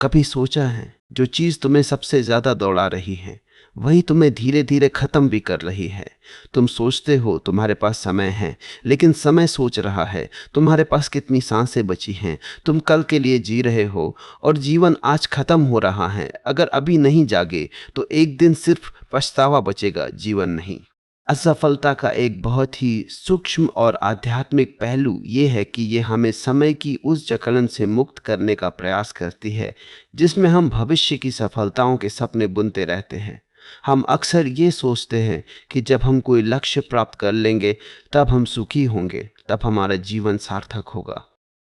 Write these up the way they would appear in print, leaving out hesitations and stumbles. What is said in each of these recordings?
कभी सोचा है जो चीज़ तुम्हें सबसे ज़्यादा दौड़ा रही है वही तुम्हें धीरे धीरे ख़त्म भी कर रही है। तुम सोचते हो तुम्हारे पास समय है, लेकिन समय सोच रहा है तुम्हारे पास कितनी सांसें बची हैं। तुम कल के लिए जी रहे हो और जीवन आज ख़त्म हो रहा है। अगर अभी नहीं जागे तो एक दिन सिर्फ पछतावा बचेगा, जीवन नहीं। असफलता का एक बहुत ही सूक्ष्म और आध्यात्मिक पहलू ये है कि ये हमें समय की उस जकड़न से मुक्त करने का प्रयास करती है जिसमें हम भविष्य की सफलताओं के सपने बुनते रहते हैं। हम अक्सर ये सोचते हैं कि जब हम कोई लक्ष्य प्राप्त कर लेंगे तब हम सुखी होंगे, तब हमारा जीवन सार्थक होगा।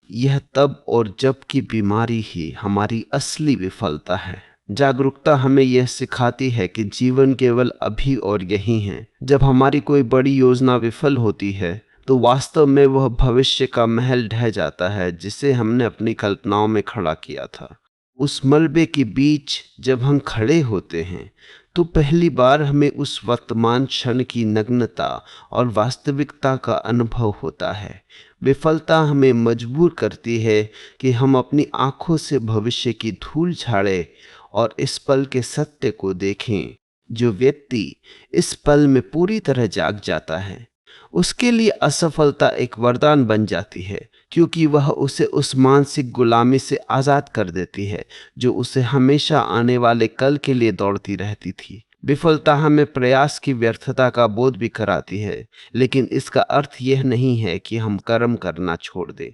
यह तब और जब की बीमारी ही हमारी असली विफलता है। जागरूकता हमें यह सिखाती है कि जीवन केवल अभी और यही है। जब हमारी कोई बड़ी योजना विफल होती है तो वास्तव में वह भविष्य का महल ढह जाता है जिसे हमने अपनी कल्पनाओं में खड़ा किया था। उस मलबे के बीच जब हम खड़े होते हैं तो पहली बार हमें उस वर्तमान क्षण की नग्नता और वास्तविकता का अनुभव होता है। विफलता हमें मजबूर करती है कि हम अपनी आंखों से भविष्य की धूल झाड़ें और इस पल के सत्य को देखें। जो व्यक्ति इस पल में पूरी तरह जाग जाता है उसके लिए असफलता एक वरदान बन जाती है, क्योंकि वह उसे उस मानसिक गुलामी से आज़ाद कर देती है जो उसे हमेशा आने वाले कल के लिए दौड़ती रहती थी। विफलता हमें प्रयास की व्यर्थता का बोध भी कराती है, लेकिन इसका अर्थ यह नहीं है कि हम कर्म करना छोड़ दें।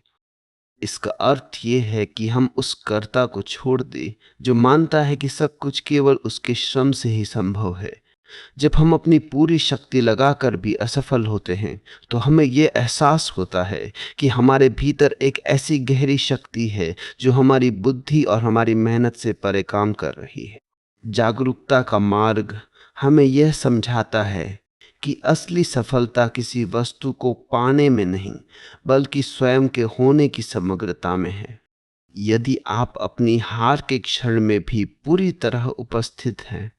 इसका अर्थ ये है कि हम उस कर्ता को छोड़ दें जो मानता है कि सब कुछ केवल उसके श्रम से ही संभव है। जब हम अपनी पूरी शक्ति लगाकर भी असफल होते हैं तो हमें यह एहसास होता है कि हमारे भीतर एक ऐसी गहरी शक्ति है जो हमारी बुद्धि और हमारी मेहनत से परे काम कर रही है। जागरूकता का मार्ग हमें यह समझाता है कि असली सफलता किसी वस्तु को पाने में नहीं, बल्कि स्वयं के होने की समग्रता में है। यदि आप अपनी हार के क्षण में भी पूरी तरह उपस्थित हैं,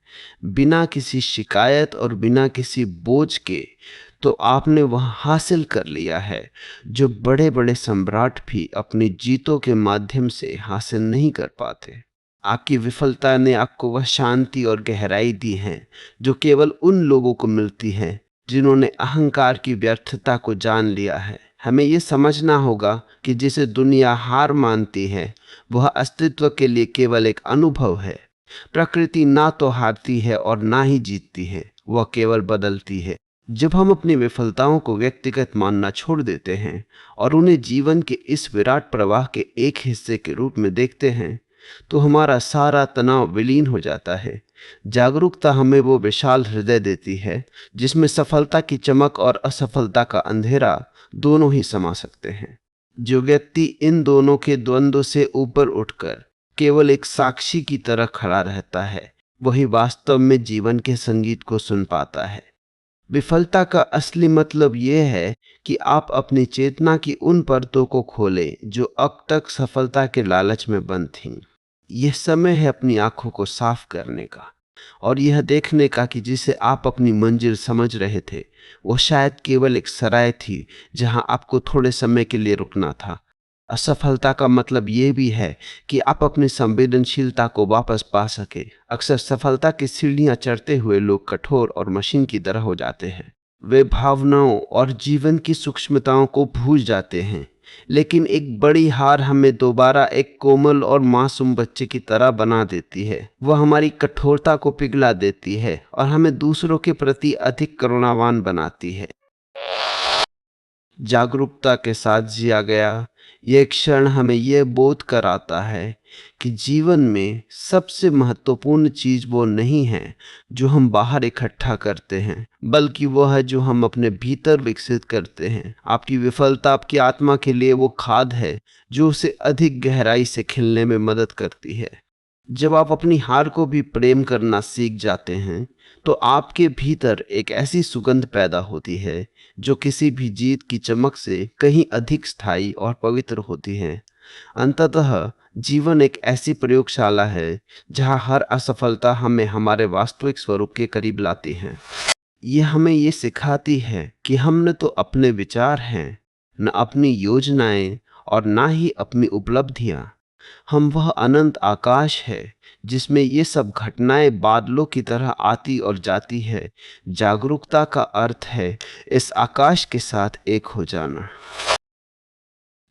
बिना किसी शिकायत और बिना किसी बोझ के, तो आपने वह हासिल कर लिया है जो बड़े बड़े सम्राट भी अपनी जीतों के माध्यम से हासिल नहीं कर पाते। आपकी विफलता ने आपको वह शांति और गहराई दी है जो केवल उन लोगों को मिलती है जिन्होंने अहंकार की व्यर्थता को जान लिया है। हमें यह समझना होगा कि जिसे दुनिया हार मानती है वह अस्तित्व के लिए केवल एक अनुभव है। प्रकृति ना तो हारती है और ना ही जीतती है, वह केवल बदलती है। जब हम अपनी विफलताओं को व्यक्तिगत मानना छोड़ देते हैं और उन्हें जीवन के इस विराट प्रवाह के एक हिस्से के रूप में देखते हैं तो हमारा सारा तनाव विलीन हो जाता है। जागरूकता हमें वो विशाल हृदय देती है जिसमें सफलता की चमक और असफलता का अंधेरा दोनों ही समा सकते हैं। जो व्यक्ति इन दोनों के द्वंद्व से ऊपर उठकर केवल एक साक्षी की तरह खड़ा रहता है वही वास्तव में जीवन के संगीत को सुन पाता है। विफलता का असली मतलब यह है कि आप अपनी चेतना की उन परतों को खोलें जो अब तक सफलता के लालच में बंद थीं। यह समय है अपनी आंखों को साफ करने का और यह देखने का कि जिसे आप अपनी मंजिल समझ रहे थे वो शायद केवल एक सराय थी जहां आपको थोड़े समय के लिए रुकना था। असफलता का मतलब ये भी है कि आप अपनी संवेदनशीलता को वापस पा सके। अक्सर सफलता की सीढ़ियां चढ़ते हुए लोग कठोर और मशीन की तरह हो जाते हैं। वे भावनाओं और जीवन की सूक्ष्मताओं को भूल जाते हैं, लेकिन एक बड़ी हार हमें दोबारा एक कोमल और मासूम बच्चे की तरह बना देती है। वह हमारी कठोरता को पिघला देती है और हमें दूसरों के प्रति अधिक करुणावान बनाती है। जागरूकता के साथ जिया गया यह क्षण हमें यह बोध कराता है कि जीवन में सबसे महत्वपूर्ण चीज वो नहीं है जो हम बाहर इकट्ठा करते हैं, बल्कि वो है जो हम अपने भीतर विकसित करते हैं। आपकी विफलता आपकी आत्मा के लिए वो खाद है जो उसे अधिक गहराई से खिलने में मदद करती है। जब आप अपनी हार को भी प्रेम करना सीख जाते हैं तो आपके भीतर एक ऐसी सुगंध पैदा होती है जो किसी भी जीत की चमक से कहीं अधिक स्थायी और पवित्र होती है। अंततः जीवन एक ऐसी प्रयोगशाला है जहां हर असफलता हमें हमारे वास्तविक स्वरूप के करीब लाती है। यह हमें ये सिखाती है कि हम न तो अपने विचार हैं, न अपनी योजनाएं और ना ही अपनी उपलब्धियां। हम वह अनंत आकाश है जिसमें ये सब घटनाएं बादलों की तरह आती और जाती है। जागरूकता का अर्थ है इस आकाश के साथ एक हो जाना।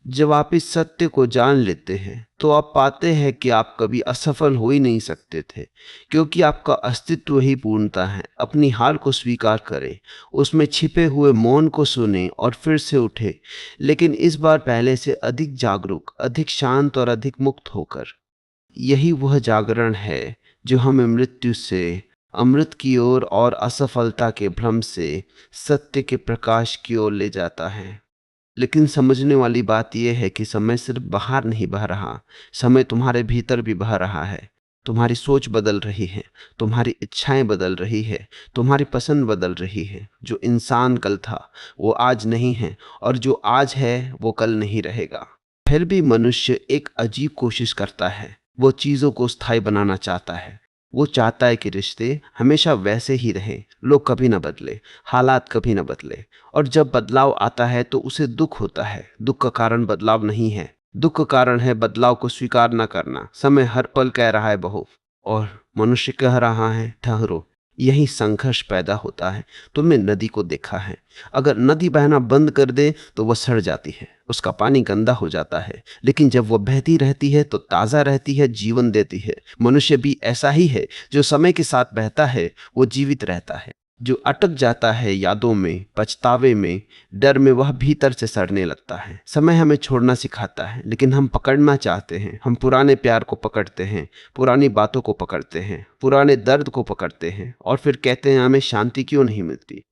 जब आप इस सत्य को जान लेते हैं तो आप पाते हैं कि आप कभी असफल हो ही नहीं सकते थे, क्योंकि आपका अस्तित्व ही पूर्णता है। अपनी हार को स्वीकार करें, उसमें छिपे हुए मौन को सुने और फिर से उठे, लेकिन इस बार पहले से अधिक जागरूक, अधिक शांत और अधिक मुक्त होकर। यही वह जागरण है जो हमें मृत्यु से अमृत की ओर और असफलता के भ्रम से सत्य के प्रकाश की ओर ले जाता है। लेकिन समझने वाली बात यह है कि समय सिर्फ बाहर नहीं बह रहा, समय तुम्हारे भीतर भी बह रहा है। तुम्हारी सोच बदल रही है, तुम्हारी इच्छाएं बदल रही है, तुम्हारी पसंद बदल रही है। जो इंसान कल था वो आज नहीं है, और जो आज है वो कल नहीं रहेगा। फिर भी मनुष्य एक अजीब कोशिश करता है। वो चीजों को स्थायी बनाना चाहता है। वो चाहता है कि रिश्ते हमेशा वैसे ही रहें, लोग कभी ना बदले, हालात कभी ना बदले। और जब बदलाव आता है तो उसे दुख होता है। दुख का कारण बदलाव नहीं है, दुख का कारण है बदलाव को स्वीकार न करना। समय हर पल कह रहा है बहो, और मनुष्य कह रहा है ठहरो। यही संघर्ष पैदा होता है। तुमने नदी को देखा है, अगर नदी बहना बंद कर दे तो वह सड़ जाती है, उसका पानी गंदा हो जाता है। लेकिन जब वह बहती रहती है तो ताज़ा रहती है, जीवन देती है। मनुष्य भी ऐसा ही है। जो समय के साथ बहता है वो जीवित रहता है। जो अटक जाता है यादों में, पछतावे में, डर में, वह भीतर से सड़ने लगता है। समय हमें छोड़ना सिखाता है, लेकिन हम पकड़ना चाहते हैं। हम पुराने प्यार को पकड़ते हैं, पुरानी बातों को पकड़ते हैं, पुराने दर्द को पकड़ते हैं, और फिर कहते हैं हमें शांति क्यों नहीं मिलती।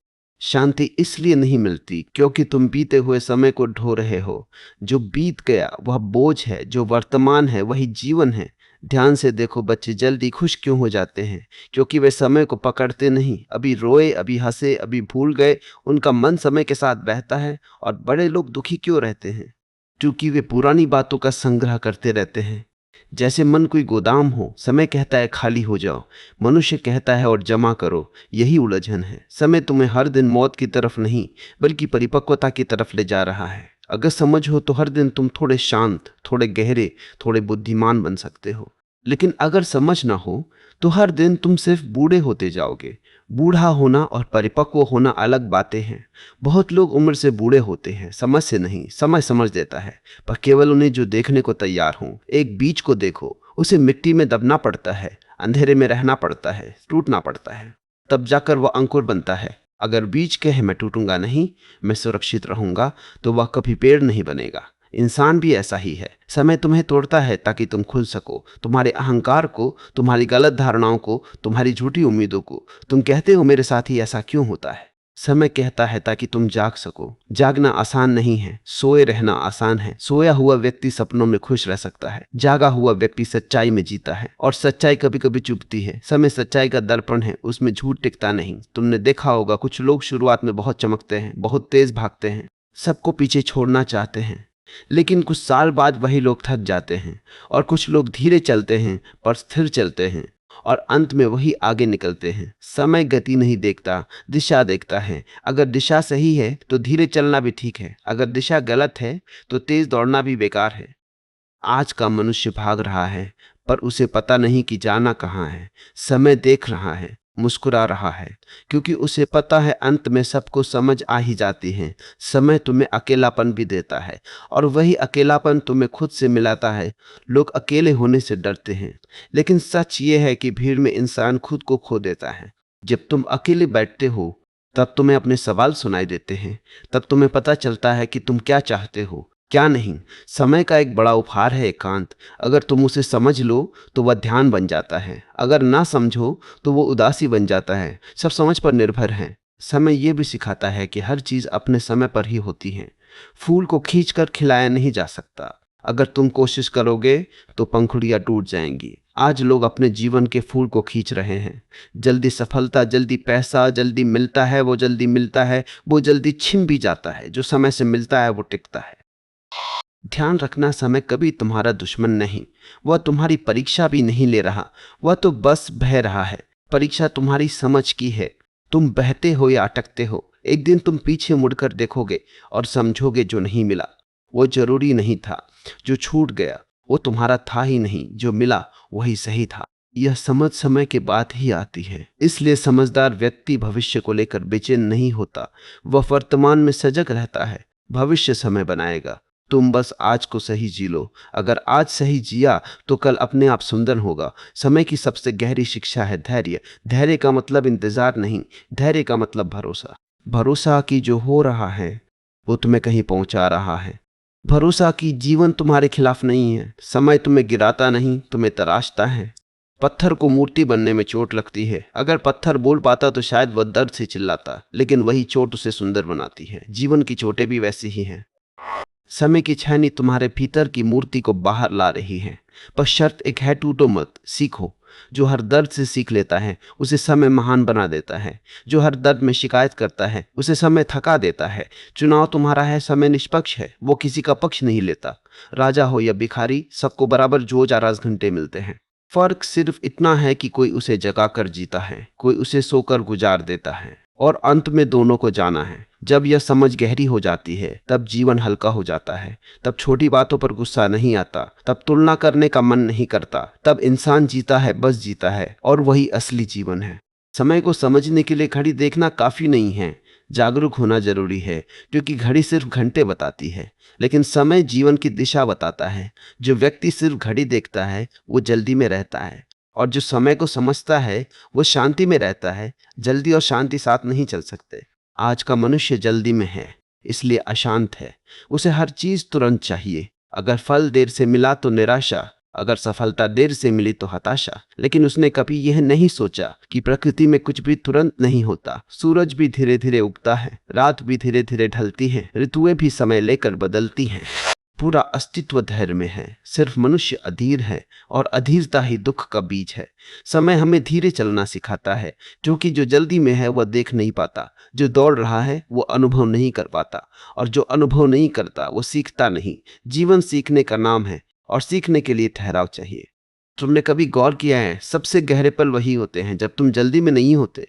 शांति इसलिए नहीं मिलती क्योंकि तुम बीते हुए समय को ढो रहे हो। जो बीत गया वह बोझ है, जो वर्तमान है वही जीवन है। ध्यान से देखो, बच्चे जल्दी खुश क्यों हो जाते हैं? क्योंकि वे समय को पकड़ते नहीं। अभी रोए, अभी हंसे, अभी भूल गए, उनका मन समय के साथ बहता है। और बड़े लोग दुखी क्यों रहते हैं? क्योंकि वे पुरानी बातों का संग्रह करते रहते हैं। जैसे मन कोई गोदाम हो, समय कहता है खाली हो जाओ, मनुष्य कहता है और जमा करो। यही उलझन है। समय तुम्हें हर दिन मौत की तरफ नहीं बल्कि परिपक्वता की तरफ ले जा रहा है। अगर समझ हो तो हर दिन तुम थोड़े शांत, थोड़े गहरे, थोड़े बुद्धिमान बन सकते हो। लेकिन अगर समझ ना हो तो हर दिन तुम सिर्फ बूढ़े होते जाओगे। बूढ़ा होना और परिपक्व होना अलग बातें हैं। बहुत लोग उम्र से बूढ़े होते हैं, समझ से नहीं। समय समझ देता है, पर केवल उन्हें जो देखने को तैयार हों। एक बीज को देखो, उसे मिट्टी में दबना पड़ता है, अंधेरे में रहना पड़ता है, टूटना पड़ता है, तब जाकर वह अंकुर बनता है। अगर बीज कहे मैं टूटूंगा नहीं, मैं सुरक्षित रहूंगा, तो वह कभी पेड़ नहीं बनेगा। इंसान भी ऐसा ही है। समय तुम्हें तोड़ता है ताकि तुम खुल सको, तुम्हारे अहंकार को, तुम्हारी गलत धारणाओं को, तुम्हारी झूठी उम्मीदों को। तुम कहते हो मेरे साथ ही ऐसा क्यों होता है? समय कहता है ताकि तुम जाग सको। जागना आसान नहीं है, सोए रहना आसान है। सोया हुआ व्यक्ति सपनों में खुश रह सकता है, जागा हुआ व्यक्ति सच्चाई में जीता है। और सच्चाई कभी कभी चुभती है। समय सच्चाई का दर्पण है, उसमें झूठ टिकता नहीं। तुमने देखा होगा कुछ लोग शुरुआत में बहुत चमकते हैं, बहुत तेज भागते हैं, सबको पीछे छोड़ना चाहते हैं। लेकिन कुछ साल बाद वही लोग थक जाते हैं। और कुछ लोग धीरे चलते हैं पर स्थिर चलते हैं, और अंत में वही आगे निकलते हैं। समय गति नहीं देखता, दिशा देखता है। अगर दिशा सही है तो धीरे चलना भी ठीक है, अगर दिशा गलत है तो तेज दौड़ना भी बेकार है। आज का मनुष्य भाग रहा है, पर उसे पता नहीं कि जाना कहाँ है। समय देख रहा है, मुस्कुरा रहा है, क्योंकि उसे पता है अंत में सबको समझ आ ही जाती है। समय तुम्हें अकेलापन भी देता है, और वही अकेलापन तुम्हें खुद से मिलाता है। लोग अकेले होने से डरते हैं, लेकिन सच ये है कि भीड़ में इंसान खुद को खो देता है। जब तुम अकेले बैठते हो तब तुम्हें अपने सवाल सुनाई देते हैं। तब तुम्हें पता चलता है कि तुम क्या चाहते हो, क्या नहीं। समय का एक बड़ा उपहार है एकांत। अगर तुम उसे समझ लो तो वह ध्यान बन जाता है, अगर ना समझो तो वो उदासी बन जाता है। सब समझ पर निर्भर है। समय ये भी सिखाता है कि हर चीज अपने समय पर ही होती है। फूल को खींचकर खिलाया नहीं जा सकता। अगर तुम कोशिश करोगे तो पंखुड़ियां टूट जाएंगी। आज लोग अपने जीवन के फूल को खींच रहे हैं। जल्दी सफलता, जल्दी पैसा, जल्दी मिलता है, वो जल्दी मिलता है, वो जल्दी छिन भी जाता है। जो समय से मिलता है वो टिकता है। ध्यान रखना, समय कभी तुम्हारा दुश्मन नहीं। वह तुम्हारी परीक्षा भी नहीं ले रहा, वह तो बस बह रहा है। परीक्षा तुम्हारी समझ की है। तुम बहते हो या अटकते हो, एक दिन तुम पीछे मुड़कर देखोगे और समझोगे जो नहीं मिला वो जरूरी नहीं था, जो छूट गया वो तुम्हारा था ही नहीं, जो मिला वही सही था। यह समझ समय के बाद ही आती है। इसलिए समझदार व्यक्ति भविष्य को लेकर बेचैन नहीं होता, वह वर्तमान में सजग रहता है। भविष्य समय बनाएगा, तुम बस आज को सही जी लो। अगर आज सही जिया तो कल अपने आप सुंदर होगा। समय की सबसे गहरी शिक्षा है धैर्य। धैर्य का मतलब इंतजार नहीं, धैर्य का मतलब भरोसा। भरोसा कि जो हो रहा है वो तुम्हें कहीं पहुंचा रहा है। भरोसा कि जीवन तुम्हारे खिलाफ नहीं है। समय तुम्हें गिराता नहीं, तुम्हें तराशता है। पत्थर को मूर्ति बनने में चोट लगती है। अगर पत्थर बोल पाता तो शायद वह दर्द से चिल्लाता, लेकिन वही चोट उसे सुंदर बनाती है। जीवन की चोटें भी वैसी ही हैं। समय की छानी तुम्हारे भीतर की मूर्ति को बाहर ला रही है, पर शर्त एक है, टूटो मत, सीखो। जो हर दर्द से सीख लेता है उसे समय महान बना देता है। जो हर दर्द में शिकायत करता है उसे समय थका देता है। चुनाव तुम्हारा है, समय निष्पक्ष है, वो किसी का पक्ष नहीं लेता। राजा हो या भिखारी, सबको बराबर जोज आरास घंटे मिलते हैं। फर्क सिर्फ इतना है कि कोई उसे जगाकर जीता है, कोई उसे सोकर गुजार देता है, और अंत में दोनों को जाना है। जब यह समझ गहरी हो जाती है तब जीवन हल्का हो जाता है। तब छोटी बातों पर गुस्सा नहीं आता, तब तुलना करने का मन नहीं करता। तब इंसान जीता है, बस जीता है, और वही असली जीवन है। समय को समझने के लिए घड़ी देखना काफी नहीं है, जागरूक होना जरूरी है, क्योंकि घड़ी सिर्फ घंटे बताती है, लेकिन समय जीवन की दिशा बताता है। जो व्यक्ति सिर्फ घड़ी देखता है वो जल्दी में रहता है, और जो समय को समझता है वो शांति में रहता है। जल्दी और शांति साथ नहीं चल सकते। आज का मनुष्य जल्दी में है, इसलिए अशांत है। उसे हर चीज तुरंत चाहिए। अगर फल देर से मिला तो निराशा, अगर सफलता देर से मिली तो हताशा। लेकिन उसने कभी यह नहीं सोचा कि प्रकृति में कुछ भी तुरंत नहीं होता। सूरज भी धीरे धीरे उगता है, रात भी धीरे धीरे ढलती है, ऋतुएं भी समय लेकर बदलती हैं। पूरा अस्तित्व धैर्य में है, सिर्फ मनुष्य अधीर है, और अधीरता ही दुख का बीज है। समय हमें धीरे चलना सिखाता है, क्योंकि जो जल्दी में है वह देख नहीं पाता। जो दौड़ रहा है वो अनुभव नहीं कर पाता, और जो अनुभव नहीं करता वो सीखता नहीं। जीवन सीखने का नाम है, और सीखने के लिए ठहराव चाहिए। तुमने कभी गौर किया है, सबसे गहरे पल वही होते हैं जब तुम जल्दी में नहीं होते।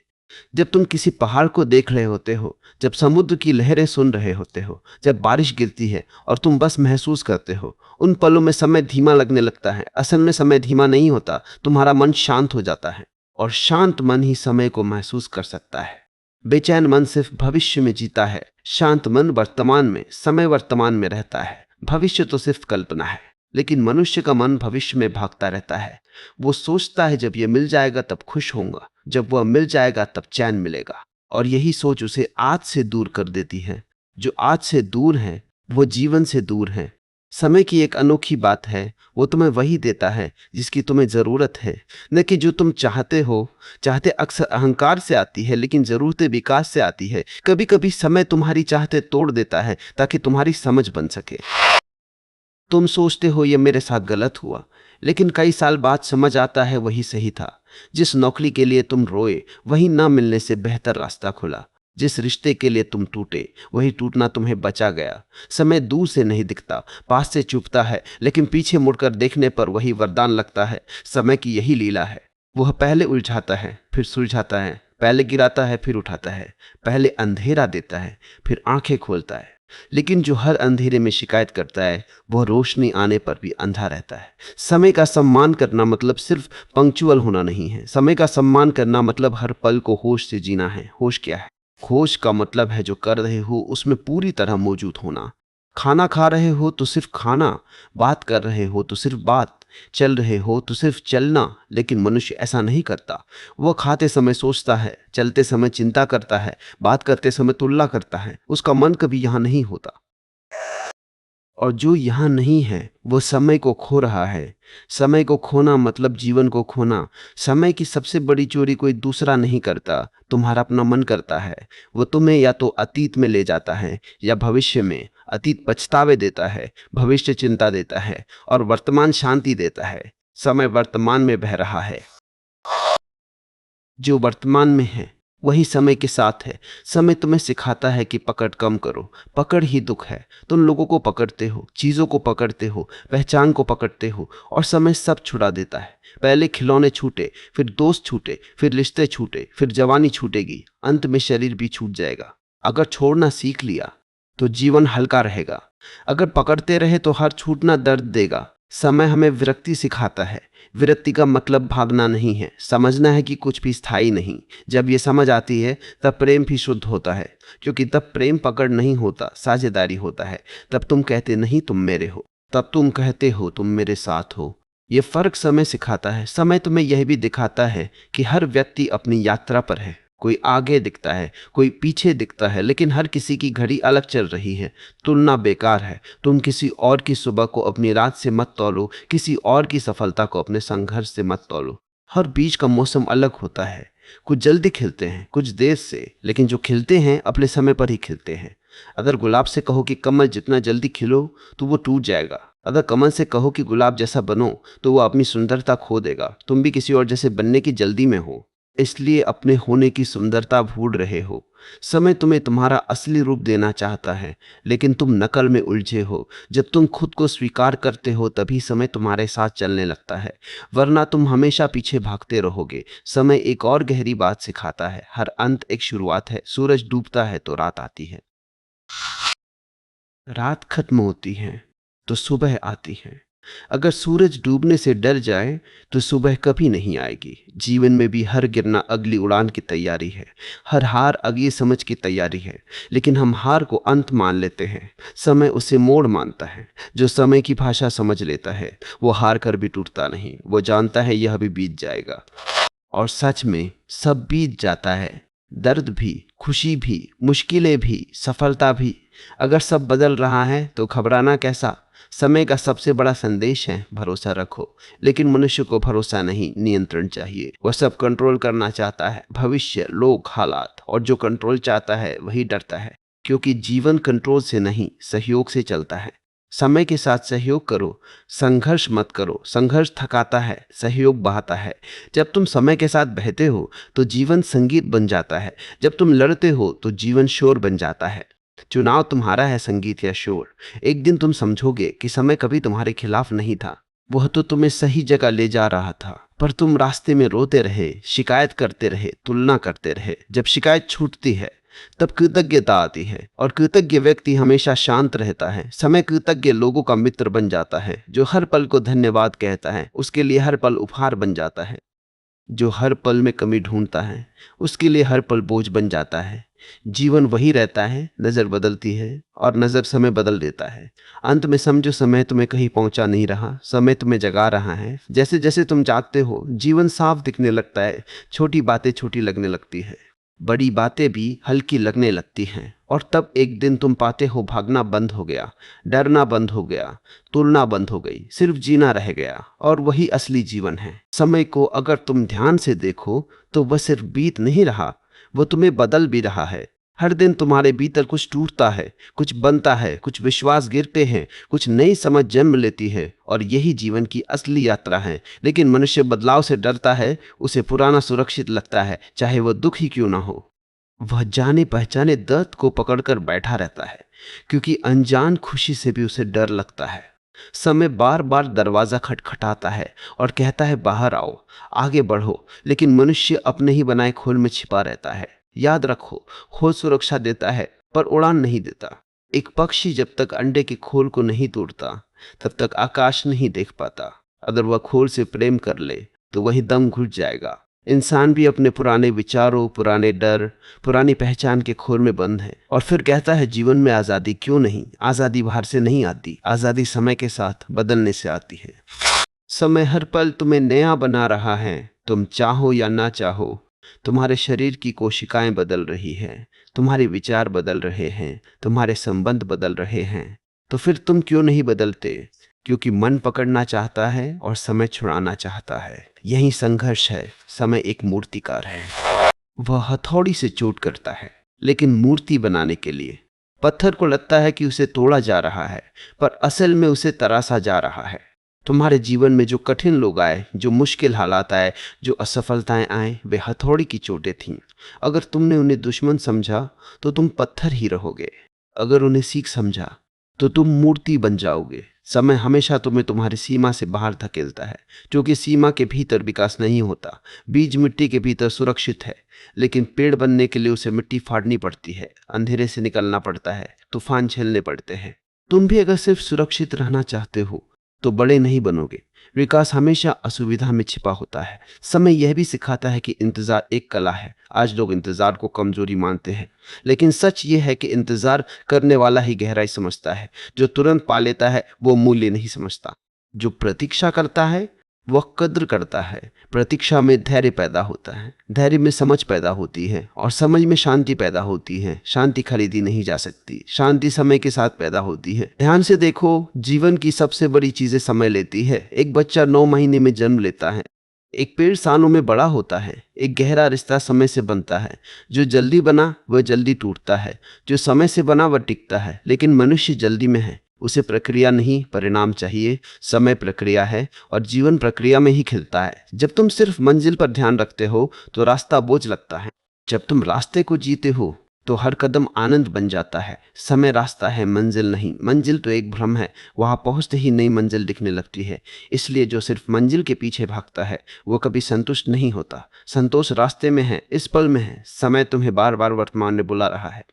जब तुम किसी पहाड़ को देख रहे होते हो, जब समुद्र की लहरें सुन रहे होते हो, जब बारिश गिरती है और तुम बस महसूस करते हो। उन पलों में समय धीमा लगने लगता है। असल में समय धीमा नहीं होता, तुम्हारा मन शांत हो जाता है, और शांत मन ही समय को महसूस कर सकता है। बेचैन मन सिर्फ भविष्य में जीता है, शांत मन वर्तमान में, समय वर्तमान में रहता है। भविष्य तो सिर्फ कल्पना है, लेकिन मनुष्य का मन भविष्य में भागता रहता है। वो सोचता है जब यह मिल जाएगा तब खुश होऊंगा, जब वह मिल जाएगा तब चैन मिलेगा, और यही सोच उसे आज से दूर कर देती है। जो आज से दूर है वो जीवन से दूर है। समय की एक अनोखी बात है, वो तुम्हें वही देता है जिसकी तुम्हें जरूरत है, न कि जो तुम चाहते हो। चाहते अक्सर अहंकार से आती है, लेकिन जरूरतें विकास से आती है। कभी कभी समय तुम्हारी चाहते तोड़ देता है ताकि तुम्हारी समझ बन सके। तुम सोचते हो ये मेरे साथ गलत हुआ, लेकिन कई साल बाद समझ आता है वही सही था। जिस नौकरी के लिए तुम रोए वही ना मिलने से बेहतर रास्ता खुला। जिस रिश्ते के लिए तुम टूटे वही टूटना तुम्हें बचा गया। समय दूर से नहीं दिखता, पास से चुभता है, लेकिन पीछे मुड़कर देखने पर वही वरदान लगता है। समय की यही लीला है, वह पहले उलझाता है फिर सुलझाता है, पहले गिराता है फिर उठाता है, पहले अंधेरा देता है फिर आंखें खोलता है। लेकिन जो हर अंधेरे में शिकायत करता है वह रोशनी आने पर भी अंधा रहता है। समय का सम्मान करना मतलब सिर्फ पंक्चुअल होना नहीं है। समय का सम्मान करना मतलब हर पल को होश से जीना है। होश क्या है? होश का मतलब है जो कर रहे हो उसमें पूरी तरह मौजूद होना। खाना खा रहे हो तो सिर्फ खाना, बात कर रहे हो तो सिर्फ बात, चल रहे हो तो सिर्फ चलना। लेकिन मनुष्य ऐसा नहीं करता। वह खाते समय सोचता है, चलते समय चिंता करता है, बात करते समय तुलना करता है। उसका मन कभी यहाँ नहीं होता, और जो यहाँ नहीं है वो समय को खो रहा है। समय को खोना मतलब जीवन को खोना। समय की सबसे बड़ी चोरी कोई दूसरा नहीं करता, तुम्हारा अपना मन करता है। वो तुम्हें या तो अतीत में ले जाता है या भविष्य में। अतीत पछतावे देता है, भविष्य चिंता देता है, और वर्तमान शांति देता है। समय वर्तमान में बह रहा है। जो वर्तमान में है वही समय के साथ है। समय तुम्हें सिखाता है कि पकड़ कम करो। पकड़ ही दुख है। तुम लोगों को पकड़ते हो, चीजों को पकड़ते हो, पहचान को पकड़ते हो, और समय सब छुड़ा देता है। पहले खिलौने छूटे, फिर दोस्त छूटे, फिर रिश्ते छूटे, फिर जवानी छूटेगी, अंत में शरीर भी छूट जाएगा। अगर छोड़ना सीख लिया तो जीवन हल्का रहेगा। अगर पकड़ते रहे तो हर छूटना दर्द देगा। समय हमें विरक्ति सिखाता है। विरक्ति का मतलब भागना नहीं है, समझना है कि कुछ भी स्थायी नहीं। जब ये समझ आती है तब प्रेम भी शुद्ध होता है, क्योंकि तब प्रेम पकड़ नहीं होता, साझेदारी होता है। तब तुम कहते नहीं तुम मेरे हो, तब तुम कहते हो तुम मेरे साथ हो। ये फर्क समय सिखाता है। समय तुम्हें यह भी दिखाता है कि हर व्यक्ति अपनी यात्रा पर है। कोई आगे दिखता है, कोई पीछे दिखता है, लेकिन हर किसी की घड़ी अलग चल रही है। तुलना बेकार है। तुम किसी और की सुबह को अपनी रात से मत तौलो, किसी और की सफलता को अपने संघर्ष से मत तौलो। हर बीज का मौसम अलग होता है। कुछ जल्दी खिलते हैं, कुछ देर से, लेकिन जो खिलते हैं अपने समय पर ही खिलते हैं। अगर गुलाब से कहो कि कमल जितना जल्दी खिलो तो वो टूट जाएगा। अगर कमल से कहो कि गुलाब जैसा बनो तो वो अपनी सुंदरता खो देगा। तुम भी किसी और जैसे बनने की जल्दी में हो, इसलिए अपने होने की सुंदरता भूल रहे हो। समय तुम्हें तुम्हारा असली रूप देना चाहता है, लेकिन तुम नकल में उलझे हो। जब तुम खुद को स्वीकार करते हो तभी समय तुम्हारे साथ चलने लगता है, वरना तुम हमेशा पीछे भागते रहोगे। समय एक और गहरी बात सिखाता है, हर अंत एक शुरुआत है। सूरज डूबता है तो रात आती है, रात खत्म होती है तो सुबह आती है। अगर सूरज डूबने से डर जाए तो सुबह कभी नहीं आएगी। जीवन में भी हर गिरना अगली उड़ान की तैयारी है, हर हार अगली समझ की तैयारी है। लेकिन हम हार को अंत मान लेते हैं, समय उसे मोड़ मानता है। जो समय की भाषा समझ लेता है वो हार कर भी टूटता नहीं। वो जानता है यह भी बीत जाएगा, और सच में सब बीत जाता है। दर्द भी, खुशी भी, मुश्किलें भी, सफलता भी। अगर सब बदल रहा है तो घबराना कैसा। समय का सबसे बड़ा संदेश है भरोसा रखो। लेकिन मनुष्य को भरोसा नहीं, नियंत्रण चाहिए। वह सब कंट्रोल करना चाहता है, भविष्य, लोग, हालात। और जो कंट्रोल चाहता है वही डरता है, क्योंकि जीवन कंट्रोल से नहीं सहयोग से चलता है। समय के साथ सहयोग करो, संघर्ष मत करो। संघर्ष थकाता है, सहयोग बहाता है। जब तुम समय के साथ बहते हो तो जीवन संगीत बन जाता है। जब तुम लड़ते हो तो जीवन शोर बन जाता है। चुनाव तुम्हारा है, संगीत या शोर। एक दिन तुम समझोगे कि समय कभी तुम्हारे खिलाफ नहीं था, वह तो तुम्हें सही जगह ले जा रहा था। पर तुम रास्ते में रोते रहे, शिकायत करते रहे, तुलना करते रहे। जब शिकायत छूटती है तब कृतज्ञता आती है, और कृतज्ञ व्यक्ति हमेशा शांत रहता है। समय कृतज्ञ लोगों का मित्र बन जाता है। जो हर पल को धन्यवाद कहता है उसके लिए हर पल उपहार बन जाता है। जो हर पल में कमी ढूंढता है उसके लिए हर पल बोझ बन जाता है। जीवन वही रहता है, नजर बदलती है और नजर समय बदल देता है। अंत में समझो, समय तुम्हें कहीं पहुंचा नहीं रहा, समय तुम्हें जगा रहा है। जैसे जैसे तुम जागते हो जीवन साफ दिखने लगता है। छोटी बातें छोटी लगने लगती है, बड़ी बातें भी हल्की लगने लगती हैं। और तब एक दिन तुम पाते हो भागना बंद हो गया, डरना बंद हो गया, तुलना बंद हो गई, सिर्फ जीना रह गया। और वही असली जीवन है। समय को अगर तुम ध्यान से देखो तो वह सिर्फ बीत नहीं रहा, वो तुम्हें बदल भी रहा है। हर दिन तुम्हारे भीतर कुछ टूटता है, कुछ बनता है, कुछ विश्वास गिरते हैं, कुछ नई समझ जन्म लेती है। और यही जीवन की असली यात्रा है। लेकिन मनुष्य बदलाव से डरता है। उसे पुराना सुरक्षित लगता है, चाहे वह दुख ही क्यों ना हो। वह जाने पहचाने दर्द को पकड़कर बैठा रहता है, क्योंकि अनजान खुशी से भी उसे डर लगता है। समय बार बार दरवाजा खटखटाता है और कहता है बाहर आओ, आगे बढ़ो। लेकिन मनुष्य अपने ही बनाए खोल में छिपा रहता है। याद रखो, खोल सुरक्षा देता है पर उड़ान नहीं देता। एक पक्षी जब तक अंडे के खोल को नहीं तोड़ता तब तक आकाश नहीं देख पाता। अगर वह खोल से प्रेम कर ले तो वही दम घुट जाएगा। इंसान भी अपने पुराने विचारों, पुराने डर, पुरानी पहचान के खोल में बंद है, और फिर कहता है जीवन में आजादी क्यों नहीं। आजादी बाहर से नहीं आती, आजादी समय के साथ बदलने से आती है। समय हर पल तुम्हें नया बना रहा है, तुम चाहो या ना चाहो। तुम्हारे शरीर की कोशिकाएं बदल रही हैं, तुम्हारे विचार बदल रहे हैं, तुम्हारे संबंध बदल रहे हैं। तो फिर तुम क्यों नहीं बदलते? क्योंकि मन पकड़ना चाहता है और समय छुड़ाना चाहता है। यही संघर्ष है। समय एक मूर्तिकार है। वह हथौड़ी से चोट करता है, लेकिन मूर्ति बनाने के लिए पत्थर को लगता है कि उसे तोड़ा जा रहा है, पर असल में उसे तराशा जा रहा है। तुम्हारे जीवन में जो कठिन लोग आए, जो मुश्किल हालात आए, जो असफलताएं आए, वे हथौड़ी की चोटें थीं। अगर तुमने उन्हें दुश्मन समझा तो तुम पत्थर ही रहोगे। अगर उन्हें सीख समझा तो तुम मूर्ति बन जाओगे। समय हमेशा तुम्हें तुम्हारी सीमा से बाहर धकेलता है, क्योंकि सीमा के भीतर विकास नहीं होता। बीज मिट्टी के भीतर सुरक्षित है, लेकिन पेड़ बनने के लिए उसे मिट्टी फाड़नी पड़ती है, अंधेरे से निकलना पड़ता है, तूफान झेलने पड़ते हैं। तुम भी अगर सिर्फ सुरक्षित रहना चाहते हो तो बड़े नहीं बनोगे। विकास हमेशा असुविधा में छिपा होता है। समय यह भी सिखाता है कि इंतजार एक कला है। आज लोग इंतजार को कमजोरी मानते हैं, लेकिन सच यह है कि इंतजार करने वाला ही गहराई समझता है। जो तुरंत पा लेता है वो मूल्य नहीं समझता। जो प्रतीक्षा करता है वह कद्र करता है। प्रतीक्षा में धैर्य पैदा होता है, धैर्य में समझ पैदा होती है, और समझ में शांति पैदा होती है। शांति खरीदी नहीं जा सकती, शांति समय के साथ पैदा होती है। ध्यान से देखो, जीवन की सबसे बड़ी चीजें समय लेती है। एक बच्चा 9 महीने में जन्म लेता है, एक पेड़ सालों में बड़ा होता है, एक गहरा रिश्ता समय से बनता है। जो जल्दी बना वह जल्दी टूटता है, जो समय से बना वह टिकता है। लेकिन मनुष्य जल्दी में है, उसे प्रक्रिया नहीं परिणाम चाहिए। समय प्रक्रिया है और जीवन प्रक्रिया में ही खिलता है। जब तुम सिर्फ मंजिल पर ध्यान रखते हो तो रास्ता बोझ लगता है। जब तुम रास्ते को जीते हो तो हर कदम आनंद बन जाता है। समय रास्ता है, मंजिल नहीं। मंजिल तो एक भ्रम है, वहां पहुंचते ही नई मंजिल दिखने लगती है। इसलिए जो सिर्फ मंजिल के पीछे भागता है वो कभी संतुष्ट नहीं होता। संतोष रास्ते में है, इस पल में है। समय तुम्हें बार बार वर्तमान में बुला रहा है,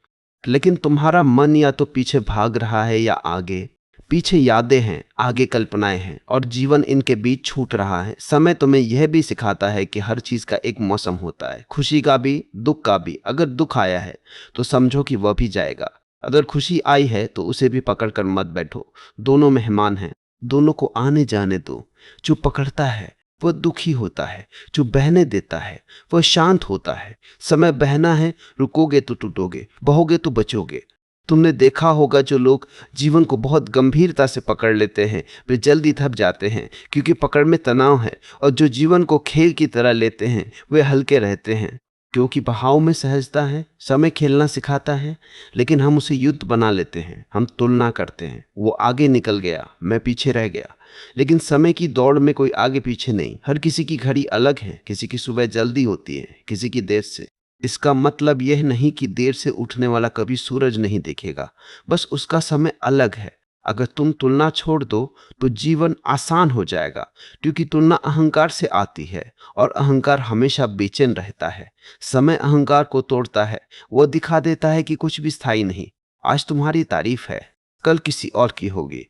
लेकिन तुम्हारा मन या तो पीछे भाग रहा है या आगे। पीछे यादें हैं, आगे कल्पनाएं हैं, और जीवन इनके बीच छूट रहा है। समय तुम्हें यह भी सिखाता है कि हर चीज का एक मौसम होता है, खुशी का भी, दुख का भी। अगर दुख आया है तो समझो कि वह भी जाएगा। अगर खुशी आई है तो उसे भी पकड़कर मत बैठो। दोनों मेहमान हैं, दोनों को आने जाने दो। जो पकड़ता है वह दुखी होता है, जो बहने देता है वह शांत होता है। समय बहना है, रुकोगे तो टूटोगे, बहोगे तो बचोगे। तुमने देखा होगा जो लोग जीवन को बहुत गंभीरता से पकड़ लेते हैं वे जल्दी थक जाते हैं, क्योंकि पकड़ में तनाव है। और जो जीवन को खेल की तरह लेते हैं वे हल्के रहते हैं, क्योंकि बहाव में सहजता है। समय खेलना सिखाता है, लेकिन हम उसे युद्ध बना लेते हैं। हम तुलना करते हैं, वो आगे निकल गया, मैं पीछे रह गया। लेकिन समय की दौड़ में कोई आगे पीछे नहीं। हर किसी की घड़ी अलग है, किसी की सुबह जल्दी होती है, किसी की देर से। इसका मतलब यह नहीं कि देर से उठने वाला कभी सूरज नहीं देखेगा, बस उसका समय अलग है। अगर तुम तुलना छोड़ दो तो जीवन आसान हो जाएगा, क्योंकि तुलना अहंकार से आती है और अहंकार हमेशा बेचैन रहता है। समय अहंकार को तोड़ता है, वह दिखा देता है कि कुछ भी स्थायी नहीं। आज तुम्हारी तारीफ है, कल किसी और की होगी।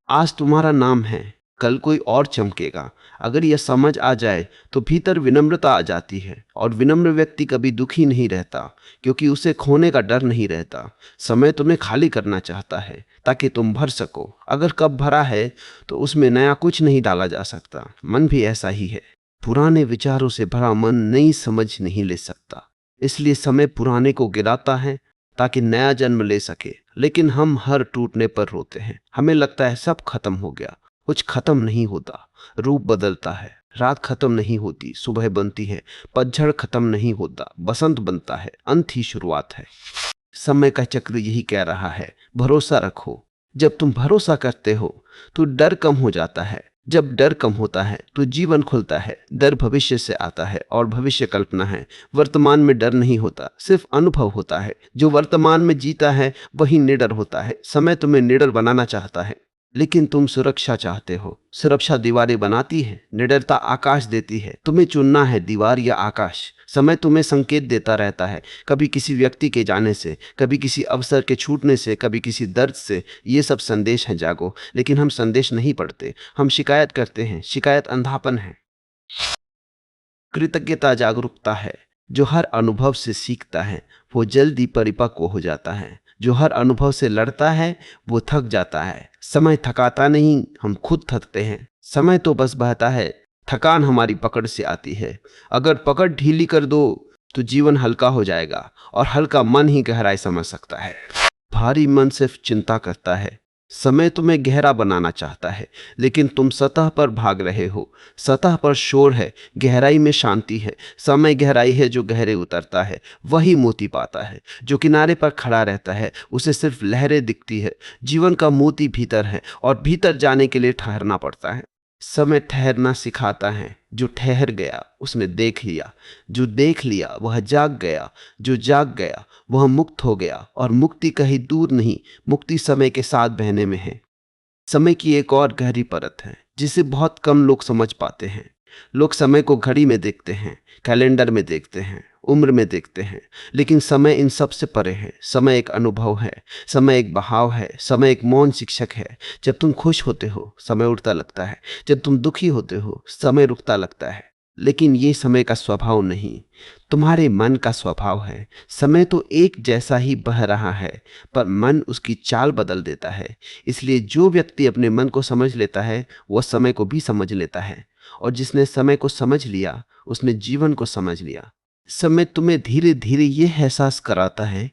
आज तुम्हारा नाम है, कल कोई और चमकेगा। अगर यह समझ आ जाए तो भीतर विनम्रता आ जाती है, और विनम्र व्यक्ति कभी दुखी नहीं रहता, क्योंकि उसे खोने का डर नहीं रहता। समय तुम्हें खाली करना चाहता है ताकि तुम भर सको। अगर कब भरा है तो उसमें नया कुछ नहीं डाला जा सकता। मन भी ऐसा ही है, पुराने विचारों से भरा मन नई समझ नहीं ले सकता। इसलिए समय पुराने को गिराता है ताकि नया जन्म ले सके। लेकिन हम हर टूटने पर रोते हैं। हमें लगता है सब खत्म हो गया। कुछ खत्म नहीं होता, रूप बदलता है। रात खत्म नहीं होती, सुबह बनती है। पतझड़ खत्म नहीं होता, बसंत बनता है। अंत ही शुरुआत है। समय का चक्र यही कह रहा है, भरोसा रखो। जब तुम भरोसा करते हो तो डर कम हो जाता है। जब डर कम होता है तो जीवन खुलता है। डर भविष्य से आता है और भविष्य कल्पना है। वर्तमान में डर नहीं होता, सिर्फ अनुभव होता है। जो वर्तमान में जीता है वही निडर होता है। समय तुम्हें निडर बनाना चाहता है, लेकिन तुम सुरक्षा चाहते हो। सुरक्षा दीवारें बनाती है, निडरता आकाश देती है। तुम्हें चुनना है, दीवार या आकाश। समय तुम्हें संकेत देता रहता है, कभी किसी व्यक्ति के जाने से, कभी किसी अवसर के छूटने से, कभी किसी दर्द से। ये सब संदेश हैं, जागो। लेकिन हम संदेश नहीं पढ़ते, हम शिकायत करते हैं। शिकायत अंधापन है, कृतज्ञता जागरूकता है। जो हर अनुभव से सीखता है वो जल्दी परिपक्व हो जाता है। जो हर अनुभव से लड़ता है वो थक जाता है। समय थकाता नहीं, हम खुद थकते हैं। समय तो बस बहता है, थकान हमारी पकड़ से आती है। अगर पकड़ ढीली कर दो तो जीवन हल्का हो जाएगा, और हल्का मन ही गहराई समझ सकता है। भारी मन सिर्फ चिंता करता है। समय तुम्हें गहरा बनाना चाहता है, लेकिन तुम सतह पर भाग रहे हो। सतह पर शोर है, गहराई में शांति है। समय गहराई है, जो गहरे उतरता है वही मोती पाता है। जो किनारे पर खड़ा रहता है उसे सिर्फ लहरें दिखती है। जीवन का मोती भीतर है, और भीतर जाने के लिए ठहरना पड़ता है। समय ठहरना सिखाता है। जो ठहर गया उसने देख लिया, जो देख लिया वह जाग गया, जो जाग गया वह मुक्त हो गया। और मुक्ति कहीं दूर नहीं, मुक्ति समय के साथ बहने में है। समय की एक और गहरी परत है जिसे बहुत कम लोग समझ पाते हैं। लोग समय को घड़ी में देखते हैं, कैलेंडर में देखते हैं, उम्र में देखते हैं, लेकिन समय इन सब से परे है। समय एक अनुभव है, समय एक बहाव है, समय एक मौन शिक्षक है। जब तुम खुश होते हो समय उड़ता लगता है, जब तुम दुखी होते हो समय रुकता लगता है। लेकिन ये समय का स्वभाव नहीं, तुम्हारे मन का स्वभाव है। समय तो एक जैसा ही बह रहा है, पर मन उसकी चाल बदल देता है। इसलिए जो व्यक्ति अपने मन को समझ लेता है वह समय को भी समझ लेता है, और जिसने समय को समझ लिया उसने जीवन को समझ लिया। समय तुम्हें धीरे धीरे यह एहसास कराता है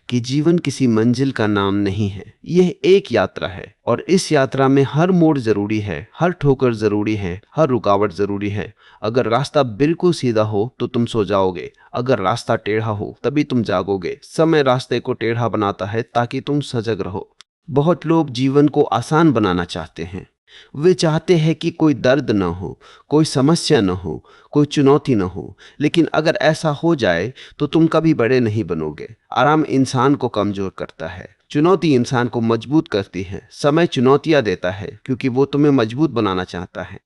कि जीवन किसी मंजिल का नाम नहीं है, यह एक यात्रा है। और इस यात्रा में हर मोड़ जरूरी है, हर ठोकर जरूरी है, हर रुकावट जरूरी है। अगर रास्ता बिल्कुल सीधा हो तो तुम सो जाओगे, अगर रास्ता टेढ़ा हो तभी तुम जागोगे। समय रास्ते को टेढ़ा बनाता है ताकि तुम सजग रहो। बहुत लोग जीवन को आसान बनाना चाहते हैं। वे चाहते हैं कि कोई दर्द न हो, कोई समस्या न हो, कोई चुनौती न हो। लेकिन अगर ऐसा हो जाए तो तुम कभी बड़े नहीं बनोगे। आराम इंसान को कमजोर करता है, चुनौती इंसान को मजबूत करती है। समय चुनौतियां देता है क्योंकि वो तुम्हें मजबूत बनाना चाहता है।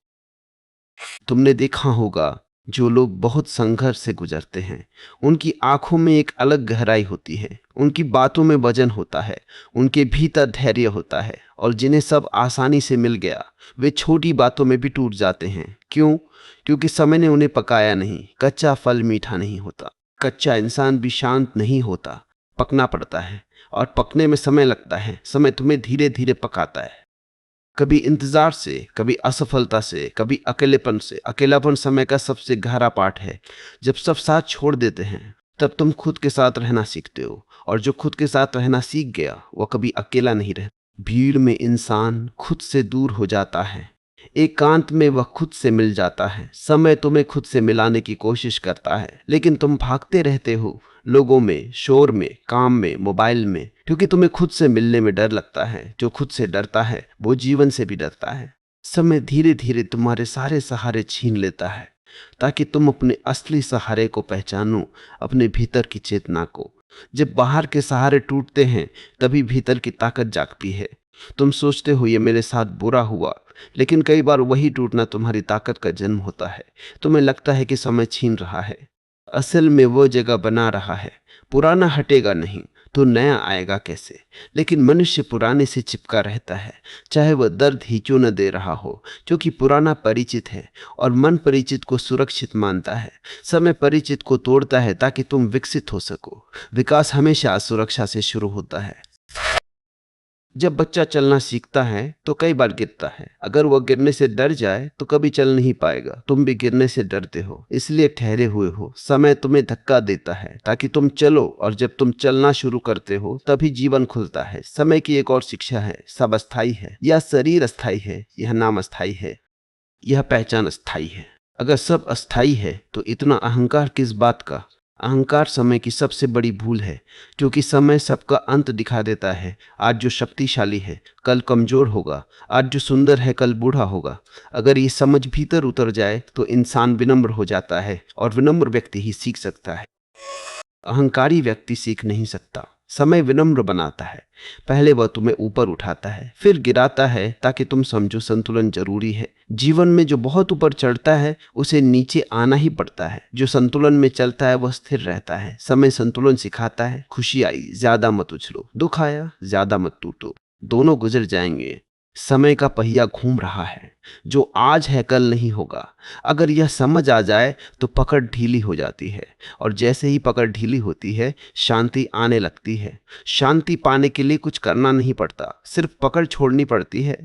तुमने देखा होगा, जो लोग बहुत संघर्ष से गुजरते हैं उनकी आंखों में एक अलग गहराई होती है, उनकी बातों में वजन होता है, उनके भीतर धैर्य होता है। और जिन्हें सब आसानी से मिल गया वे छोटी बातों में भी टूट जाते हैं। क्यों? क्योंकि समय ने उन्हें पकाया नहीं। कच्चा फल मीठा नहीं होता, कच्चा इंसान भी शांत नहीं होता। पकना पड़ता है, और पकने में समय लगता है। समय तुम्हें धीरे धीरे पकाता है, कभी इंतजार से, कभी असफलता से, कभी अकेलेपन से। अकेलापन समय का सबसे गहरा पाठ है। जब सब साथ छोड़ देते हैं तब तुम खुद के साथ रहना सीखते हो, और जो खुद के साथ रहना सीख गया वो कभी अकेला नहीं रहता। भीड़ में इंसान खुद से दूर हो जाता है, एकांत में वह खुद से मिल जाता है। समय तुम्हें खुद से मिलाने की कोशिश करता है, लेकिन तुम भागते रहते हो, लोगों में, शोर में, काम में, मोबाइल में, क्योंकि तुम्हें खुद से मिलने में डर लगता है। जो खुद से डरता है वो जीवन से भी डरता है। समय धीरे धीरे तुम्हारे सारे सहारे छीन लेता है ताकि तुम अपने असली सहारे को पहचानो, अपने भीतर की चेतना को। जब बाहर के सहारे टूटते हैं तभी भीतर की ताकत जागती है। तुम सोचते हो ये मेरे साथ बुरा हुआ, लेकिन कई बार वही टूटना तुम्हारी ताकत का जन्म होता है। तुम्हें लगता है कि समय छीन रहा है, असल में वो जगह बना रहा है। पुराना हटेगा नहीं तो नया आएगा कैसे? लेकिन मनुष्य पुराने से चिपका रहता है, चाहे वह दर्द ही क्यों न दे रहा हो, क्योंकि पुराना परिचित है और मन परिचित को सुरक्षित मानता है। समय परिचित को तोड़ता है ताकि तुम विकसित हो सको। विकास हमेशा सुरक्षा से शुरू होता है। जब बच्चा चलना सीखता है तो कई बार गिरता है। अगर वह गिरने से डर जाए तो कभी चल नहीं पाएगा। तुम भी गिरने से डरते हो, इसलिए ठहरे हुए हो। समय तुम्हें धक्का देता है ताकि तुम चलो, और जब तुम चलना शुरू करते हो तभी जीवन खुलता है। समय की एक और शिक्षा है, सब अस्थाई है। यह शरीर अस्थाई है, यह नाम अस्थाई है, यह पहचान अस्थाई है। अगर सब अस्थाई है तो इतना अहंकार किस बात का? अहंकार समय की सबसे बड़ी भूल है, क्योंकि समय सबका अंत दिखा देता है। आज जो शक्तिशाली है कल कमजोर होगा, आज जो सुंदर है कल बूढ़ा होगा। अगर ये समझ भीतर उतर जाए तो इंसान विनम्र हो जाता है, और विनम्र व्यक्ति ही सीख सकता है। अहंकारी व्यक्ति सीख नहीं सकता। समय विनम्र बनाता है। पहले वह तुम्हें ऊपर उठाता है, फिर गिराता है, ताकि तुम समझो संतुलन जरूरी है। जीवन में जो बहुत ऊपर चढ़ता है उसे नीचे आना ही पड़ता है। जो संतुलन में चलता है वह स्थिर रहता है। समय संतुलन सिखाता है। खुशी आई ज्यादा मत उछलो, दुख आया ज्यादा मत टूटो, दोनों गुजर जाएंगे। समय का पहिया घूम रहा है, जो आज है कल नहीं होगा। अगर यह समझ आ जाए तो पकड़ ढीली हो जाती है, और जैसे ही पकड़ ढीली होती है शांति आने लगती है। शांति पाने के लिए कुछ करना नहीं पड़ता, सिर्फ पकड़ छोड़नी पड़ती है।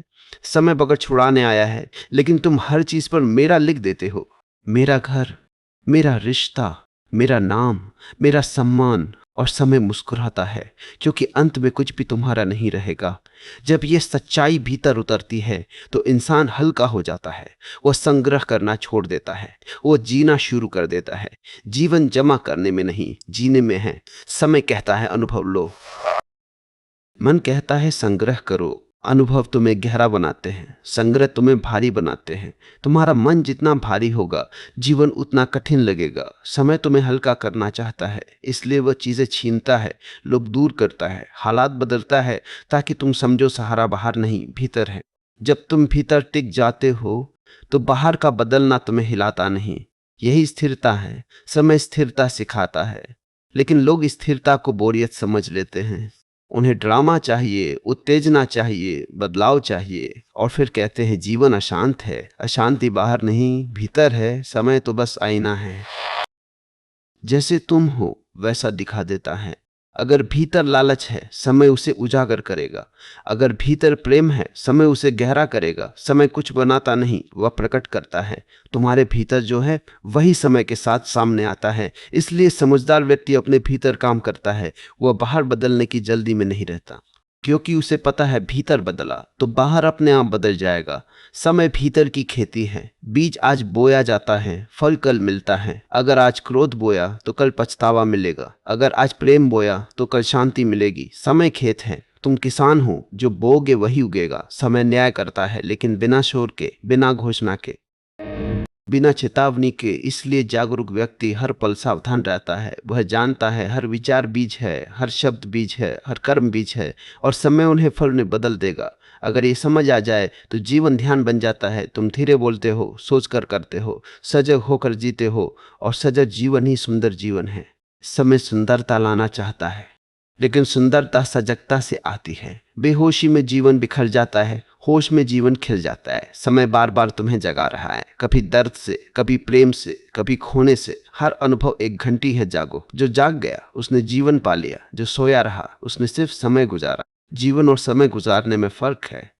समय पकड़ छुड़ाने आया है, लेकिन तुम हर चीज पर मेरा लिख देते हो। मेरा घर, मेरा रिश्ता, मेरा नाम, मेरा सम्मान। और समय मुस्कुराता है, क्योंकि अंत में कुछ भी तुम्हारा नहीं रहेगा। जब यह सच्चाई भीतर उतरती है तो इंसान हल्का हो जाता है। वह संग्रह करना छोड़ देता है, वह जीना शुरू कर देता है। जीवन जमा करने में नहीं, जीने में है। समय कहता है अनुभव लो, मन कहता है संग्रह करो। अनुभव तुम्हें गहरा बनाते हैं, संग्रह तुम्हें भारी बनाते हैं। तुम्हारा मन जितना भारी होगा जीवन उतना कठिन लगेगा। समय तुम्हें हल्का करना चाहता है, इसलिए वह चीजें छीनता है, लोग दूर करता है, हालात बदलता है, ताकि तुम समझो सहारा बाहर नहीं भीतर है। जब तुम भीतर टिक जाते हो तो बाहर का बदलना तुम्हें हिलाता नहीं। यही स्थिरता है। समय स्थिरता सिखाता है। लेकिन लोग स्थिरता को बोरियत समझ लेते हैं। उन्हें ड्रामा चाहिए, उत्तेजना चाहिए, बदलाव चाहिए, और फिर कहते हैं जीवन अशांत है। अशांति बाहर नहीं, भीतर है। समय तो बस आईना है। जैसे तुम हो वैसा दिखा देता है। अगर भीतर लालच है, समय उसे उजागर करेगा। अगर भीतर प्रेम है, समय उसे गहरा करेगा। समय कुछ बनाता नहीं, वह प्रकट करता है। तुम्हारे भीतर जो है वही समय के साथ सामने आता है। इसलिए समझदार व्यक्ति अपने भीतर काम करता है। वह बाहर बदलने की जल्दी में नहीं रहता, क्योंकि उसे पता है भीतर बदला तो बाहर अपने आप बदल जाएगा। समय भीतर की खेती है। बीज आज बोया जाता है, फल कल मिलता है। अगर आज क्रोध बोया तो कल पछतावा मिलेगा। अगर आज प्रेम बोया तो कल शांति मिलेगी। समय खेत है, तुम किसान हो। जो बोगे वही उगेगा। समय न्याय करता है, लेकिन बिना शोर के, बिना घोषणा के, बिना चेतावनी के। इसलिए जागरूक व्यक्ति हर पल सावधान रहता है। वह जानता है हर विचार बीज है, हर शब्द बीज है, हर कर्म बीज है, और समय उन्हें फल में बदल देगा। अगर ये समझ आ जाए तो जीवन ध्यान बन जाता है। तुम धीरे बोलते हो, सोच कर करते हो, सजग होकर जीते हो, और सजग जीवन ही सुंदर जीवन है। समय सुंदरता लाना चाहता है, लेकिन सुंदरता सजगता से आती है। बेहोशी में जीवन बिखर जाता है, होश में जीवन खिल जाता है। समय बार बार तुम्हें जगा रहा है, कभी दर्द से, कभी प्रेम से, कभी खोने से। हर अनुभव एक घंटी है। जागो। जो जाग गया उसने जीवन पा लिया। जो सोया रहा उसने सिर्फ समय गुजारा। जीवन और समय गुजारने में फर्क है।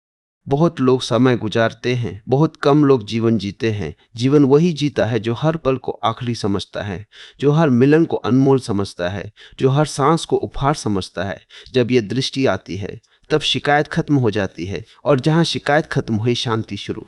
बहुत लोग समय गुजारते हैं, बहुत कम लोग जीवन जीते हैं। जीवन वही जीता है जो हर पल को आखिरी समझता है, जो हर मिलन को अनमोल समझता है, जो हर सांस को उपहार समझता है। जब ये दृष्टि आती है तब शिकायत खत्म हो जाती है, और जहां शिकायत खत्म हुई, शांति शुरू।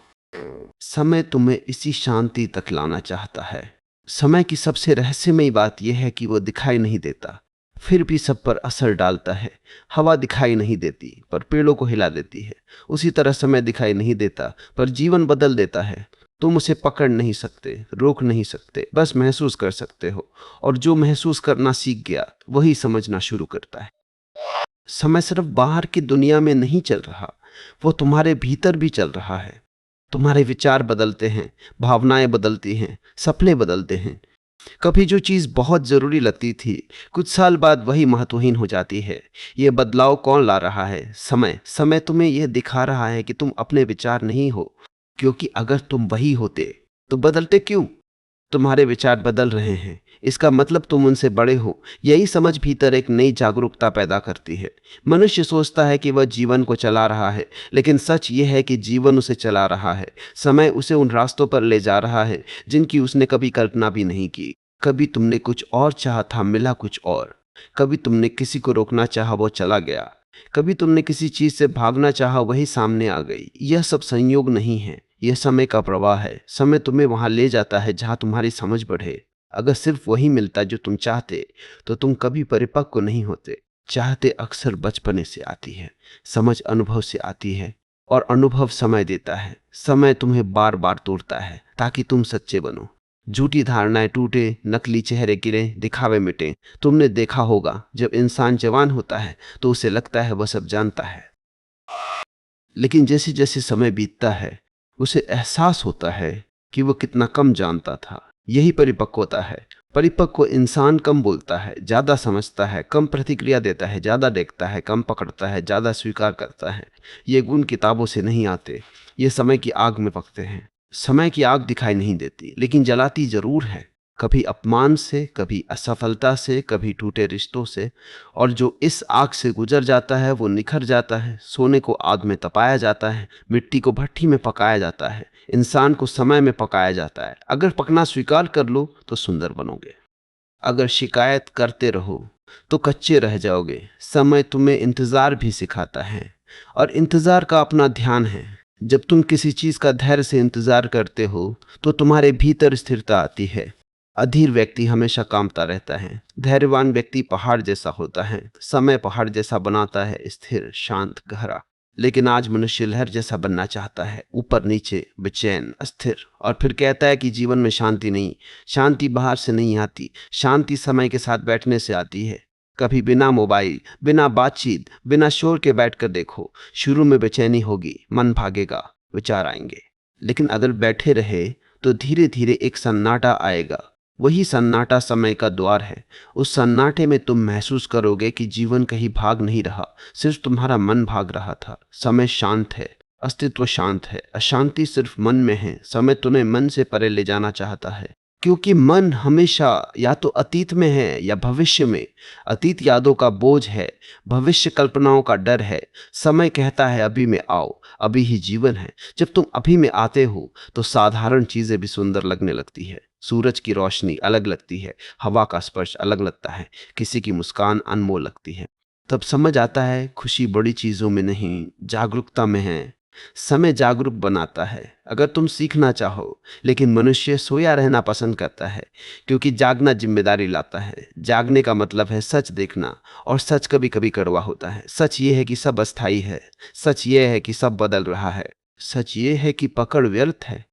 समय तुम्हें इसी शांति तक लाना चाहता है। समय की सबसे रहस्यमयी बात यह है कि वो दिखाई नहीं देता, फिर भी सब पर असर डालता है। हवा दिखाई नहीं देती पर पेड़ों को हिला देती है। उसी तरह समय दिखाई नहीं देता पर जीवन बदल देता है। तुम उसे पकड़ नहीं सकते, रोक नहीं सकते, बस महसूस कर सकते हो। और जो महसूस करना सीख गया वही समझना शुरू करता है। समय सिर्फ बाहर की दुनिया में नहीं चल रहा, वो तुम्हारे भीतर भी चल रहा है। तुम्हारे विचार बदलते हैं, भावनाएं बदलती हैं, सपने बदलते हैं। कभी जो चीज बहुत जरूरी लगती थी, कुछ साल बाद वही महत्वहीन हो जाती है। यह बदलाव कौन ला रहा है? समय। समय तुम्हें यह दिखा रहा है कि तुम अपने विचार नहीं हो, क्योंकि अगर तुम वही होते तो बदलते क्यों? तुम्हारे विचार बदल रहे हैं, इसका मतलब तुम उनसे बड़े हो। यही समझ भीतर एक नई जागरूकता पैदा करती है। मनुष्य सोचता है कि वह जीवन को चला रहा है, लेकिन सच यह है कि जीवन उसे चला रहा है। समय उसे उन रास्तों पर ले जा रहा है जिनकी उसने कभी कल्पना भी नहीं की। कभी तुमने कुछ और चाहा था, मिला कुछ और। कभी तुमने किसी को रोकना चाहा, वो चला गया। कभी तुमने किसी चीज से भागना चाहा, वही सामने आ गई। यह सब संयोग नहीं है, यह समय का प्रवाह है। समय तुम्हें वहां ले जाता है जहां तुम्हारी समझ बढ़े। अगर सिर्फ वही मिलता जो तुम चाहते तो तुम कभी परिपक्व नहीं होते। चाहते अक्सर बचपने से आती है, समझ अनुभव से आती है, और अनुभव समय देता है। समय तुम्हें बार बार तोड़ता है ताकि तुम सच्चे बनो। झूठी धारणाएं टूटे, नकली चेहरे गिरे, दिखावे मिटे। तुमने देखा होगा जब इंसान जवान होता है तो उसे लगता है वह सब जानता है, लेकिन जैसे जैसे समय बीतता है उसे एहसास होता है कि वह कितना कम जानता था। यही परिपक्वता है। परिपक्व इंसान कम बोलता है, ज्यादा समझता है, कम प्रतिक्रिया देता है, ज्यादा देखता है, कम पकड़ता है, ज्यादा स्वीकार करता है। ये गुण किताबों से नहीं आते, ये समय की आग में पकते हैं। समय की आग दिखाई नहीं देती, लेकिन जलाती जरूर है। कभी अपमान से, कभी असफलता से, कभी टूटे रिश्तों से। और जो इस आग से गुजर जाता है वो निखर जाता है। सोने को आग में तपाया जाता है, मिट्टी को भट्ठी में पकाया जाता है, इंसान को समय में पकाया जाता है। अगर पकना स्वीकार कर लो तो सुंदर बनोगे। अगर शिकायत करते रहो तो कच्चे रह जाओगे। समय तुम्हें इंतजार भी सिखाता है, और इंतजार का अपना ध्यान है। जब तुम किसी चीज का धैर्य से इंतजार करते हो तो तुम्हारे भीतर स्थिरता आती है। अधीर व्यक्ति हमेशा कांपता रहता है, धैर्यवान व्यक्ति पहाड़ जैसा होता है। समय पहाड़ जैसा बनाता है, स्थिर, शांत, गहरा। लेकिन आज मनुष्य लहर जैसा बनना चाहता है, ऊपर नीचे, बेचैन, अस्थिर, और फिर कहता है कि जीवन में शांति नहीं। शांति बाहर से नहीं आती, शांति समय के साथ बैठने से आती है। कभी बिना मोबाइल, बिना बातचीत, बिना शोर के बैठकर देखो। शुरू में बेचैनी होगी, मन भागेगा, विचार आएंगे, लेकिन अगर बैठे रहे तो धीरे धीरे एक सन्नाटा आएगा। वही सन्नाटा समय का द्वार है। उस सन्नाटे में तुम महसूस करोगे कि जीवन कहीं भाग नहीं रहा, सिर्फ तुम्हारा मन भाग रहा था। समय शांत है, अस्तित्व शांत है, अशांति सिर्फ मन में है। समय तुम्हें मन से परे ले जाना चाहता है, क्योंकि मन हमेशा या तो अतीत में है या भविष्य में। अतीत यादों का बोझ है, भविष्य कल्पनाओं का डर है। समय कहता है अभी में आओ, अभी ही जीवन है। जब तुम अभी में आते हो तो साधारण चीजें भी सुंदर लगने लगती है। सूरज की रोशनी अलग लगती है, हवा का स्पर्श अलग लगता है, किसी की मुस्कान अनमोल लगती है। तब समझ आता है खुशी बड़ी चीजों में नहीं, जागरूकता में है। समय जागरूक बनाता है अगर तुम सीखना चाहो, लेकिन मनुष्य सोया रहना पसंद करता है, क्योंकि जागना जिम्मेदारी लाता है। जागने का मतलब है सच देखना, और सच कभी कभी कड़वा होता है। सच ये है कि सब अस्थायी है, सच ये है कि सब बदल रहा है, सच ये है कि पकड़ व्यर्थ है।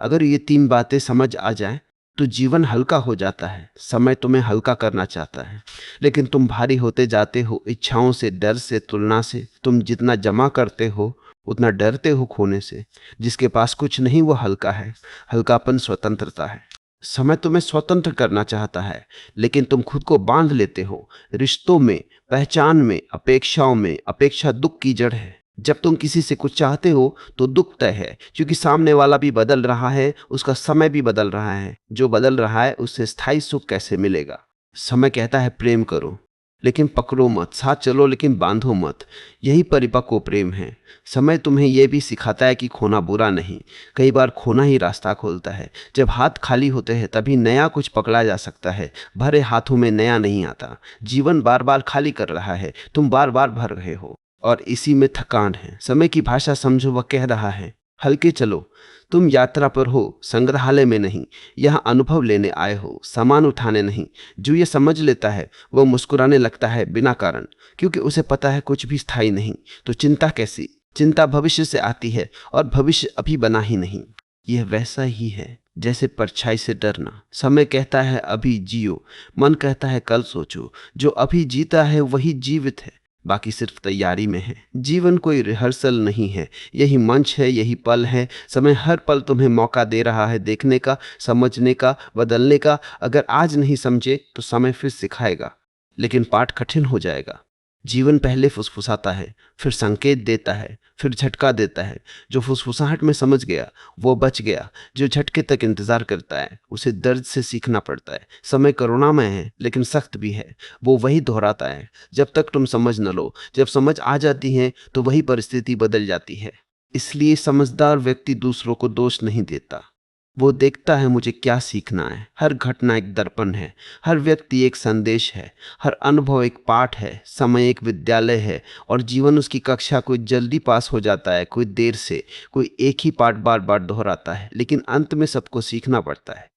अगर ये तीन बातें समझ आ जाएं तो जीवन हल्का हो जाता है। समय तुम्हें हल्का करना चाहता है, लेकिन तुम भारी होते जाते हो, इच्छाओं से, डर से, तुलना से। तुम जितना जमा करते हो उतना डरते हो खोने से। जिसके पास कुछ नहीं वो हल्का है। हल्कापन स्वतंत्रता है। समय तुम्हें स्वतंत्र करना चाहता है, लेकिन तुम खुद को बांध लेते हो रिश्तों में, पहचान में, अपेक्षाओं में। अपेक्षा दुख की जड़ है। जब तुम किसी से कुछ चाहते हो तो दुख तय है, क्योंकि सामने वाला भी बदल रहा है, उसका समय भी बदल रहा है। जो बदल रहा है उससे स्थायी सुख कैसे मिलेगा? समय कहता है प्रेम करो लेकिन पकड़ो मत, साथ चलो लेकिन बांधो मत। यही परिपक्व प्रेम है। समय तुम्हें यह भी सिखाता है कि खोना बुरा नहीं, कई बार खोना ही रास्ता खोलता है। जब हाथ खाली होते हैं तभी नया कुछ पकड़ा जा सकता है, भरे हाथों में नया नहीं आता। जीवन बार बार खाली कर रहा है, तुम बार बार भर रहे हो, और इसी में थकान है। समय की भाषा समझो, वह कह रहा है हल्के चलो। तुम यात्रा पर हो, संग्रहालय में नहीं। यहाँ अनुभव लेने आए हो, सामान उठाने नहीं। जो ये समझ लेता है वह मुस्कुराने लगता है बिना कारण, क्योंकि उसे पता है कुछ भी स्थायी नहीं। तो चिंता कैसी? चिंता भविष्य से आती है, और भविष्य अभी बना ही नहीं। यह वैसा ही है जैसे परछाई से डरना। समय कहता है अभी जियो, मन कहता है कल सोचो। जो अभी जीता है वही जीवित है, बाकी सिर्फ तैयारी में है। जीवन कोई रिहर्सल नहीं है, यही मंच है, यही पल है। समय हर पल तुम्हें मौका दे रहा है देखने का, समझने का, बदलने का। अगर आज नहीं समझे तो समय फिर सिखाएगा, लेकिन पाठ कठिन हो जाएगा। जीवन पहले फुसफुसाता है, फिर संकेत देता है, फिर झटका देता है। जो फुसफुसाहट में समझ गया वो बच गया, जो झटके तक इंतजार करता है उसे दर्द से सीखना पड़ता है। समय करुणामय है लेकिन सख्त भी है। वो वही दोहराता है जब तक तुम समझ न लो। जब समझ आ जाती है तो वही परिस्थिति बदल जाती है। इसलिए समझदार व्यक्ति दूसरों को दोष नहीं देता, वो देखता है मुझे क्या सीखना है। हर घटना एक दर्पण है, हर व्यक्ति एक संदेश है, हर अनुभव एक पाठ है। समय एक विद्यालय है, और जीवन उसकी कक्षा। कोई जल्दी पास हो जाता है, कोई देर से, कोई एक ही पाठ बार बार दोहराता है, लेकिन अंत में सबको सीखना पड़ता है।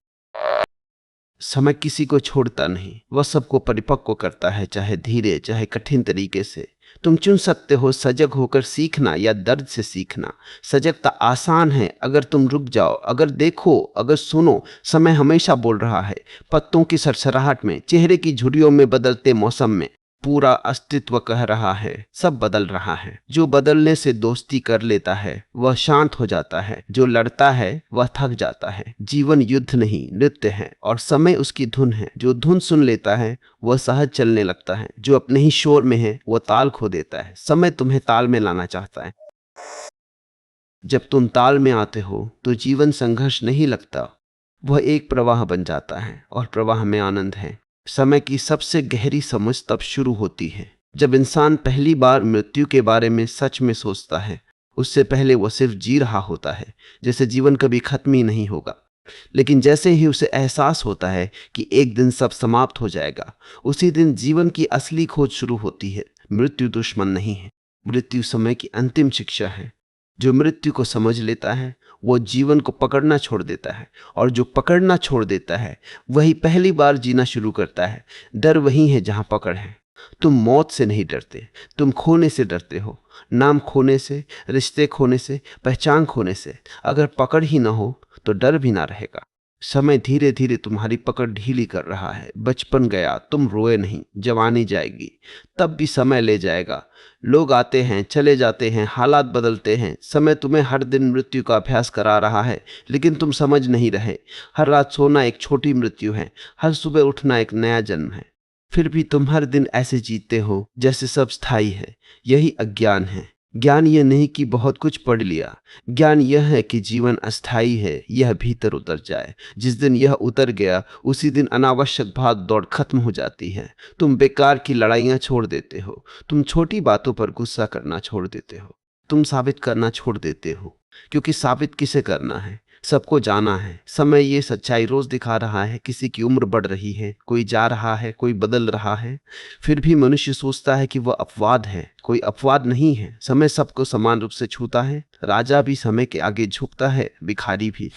समय किसी को छोड़ता नहीं, वह सबको परिपक्व करता है, चाहे धीरे चाहे कठिन तरीके से। तुम चुन सकते हो सजग होकर सीखना या दर्द से सीखना। सजगता आसान है अगर तुम रुक जाओ, अगर देखो, अगर सुनो। समय हमेशा बोल रहा है, पत्तों की सरसराहट में, चेहरे की झुर्रियों में, बदलते मौसम में। पूरा अस्तित्व कह रहा है सब बदल रहा है। जो बदलने से दोस्ती कर लेता है वह शांत हो जाता है, जो लड़ता है वह थक जाता है। जीवन युद्ध नहीं नृत्य है, और समय उसकी धुन है। जो धुन सुन लेता है वह सहज चलने लगता है, जो अपने ही शोर में है वह ताल खो देता है। समय तुम्हें ताल में लाना चाहता है। जब तुम ताल में आते हो तो जीवन संघर्ष नहीं लगता, वह एक प्रवाह बन जाता है, और प्रवाह में आनंद है। समय की सबसे गहरी समझ तब शुरू होती है जब इंसान पहली बार मृत्यु के बारे में सच में सोचता है। उससे पहले वह सिर्फ जी रहा होता है, जैसे जीवन कभी खत्म ही नहीं होगा। लेकिन जैसे ही उसे एहसास होता है कि एक दिन सब समाप्त हो जाएगा, उसी दिन जीवन की असली खोज शुरू होती है। मृत्यु दुश्मन नहीं है, मृत्यु समय की अंतिम शिक्षा है। जो मृत्यु को समझ लेता है वो जीवन को पकड़ना छोड़ देता है, और जो पकड़ना छोड़ देता है वही पहली बार जीना शुरू करता है। डर वही है जहां पकड़ है। तुम मौत से नहीं डरते, तुम खोने से डरते हो। नाम खोने से, रिश्ते खोने से, पहचान खोने से। अगर पकड़ ही ना हो तो डर भी ना रहेगा। समय धीरे धीरे तुम्हारी पकड़ ढीली कर रहा है। बचपन गया, तुम रोए नहीं। जवानी जाएगी, तब भी समय ले जाएगा। लोग आते हैं, चले जाते हैं, हालात बदलते हैं। समय तुम्हें हर दिन मृत्यु का अभ्यास करा रहा है, लेकिन तुम समझ नहीं रहे। हर रात सोना एक छोटी मृत्यु है, हर सुबह उठना एक नया जन्म है। फिर भी तुम हर दिन ऐसे जीते हो जैसे सब स्थायी है। यही अज्ञान है। ज्ञान यह नहीं कि बहुत कुछ पढ़ लिया, ज्ञान यह है कि जीवन अस्थायी है, यह भीतर उतर जाए। जिस दिन यह उतर गया, उसी दिन अनावश्यक भाग दौड़ खत्म हो जाती है। तुम बेकार की लड़ाइयां छोड़ देते हो, तुम छोटी बातों पर गुस्सा करना छोड़ देते हो, तुम साबित करना छोड़ देते हो। क्योंकि साबित किसे करना है, सबको जाना है। समय ये सच्चाई रोज दिखा रहा है। किसी की उम्र बढ़ रही है, कोई जा रहा है, कोई बदल रहा है। फिर भी मनुष्य सोचता है कि वह अपवाद है। कोई अपवाद नहीं है। समय सबको समान रूप से छूता है। राजा भी समय के आगे झुकता है, भिखारी भी।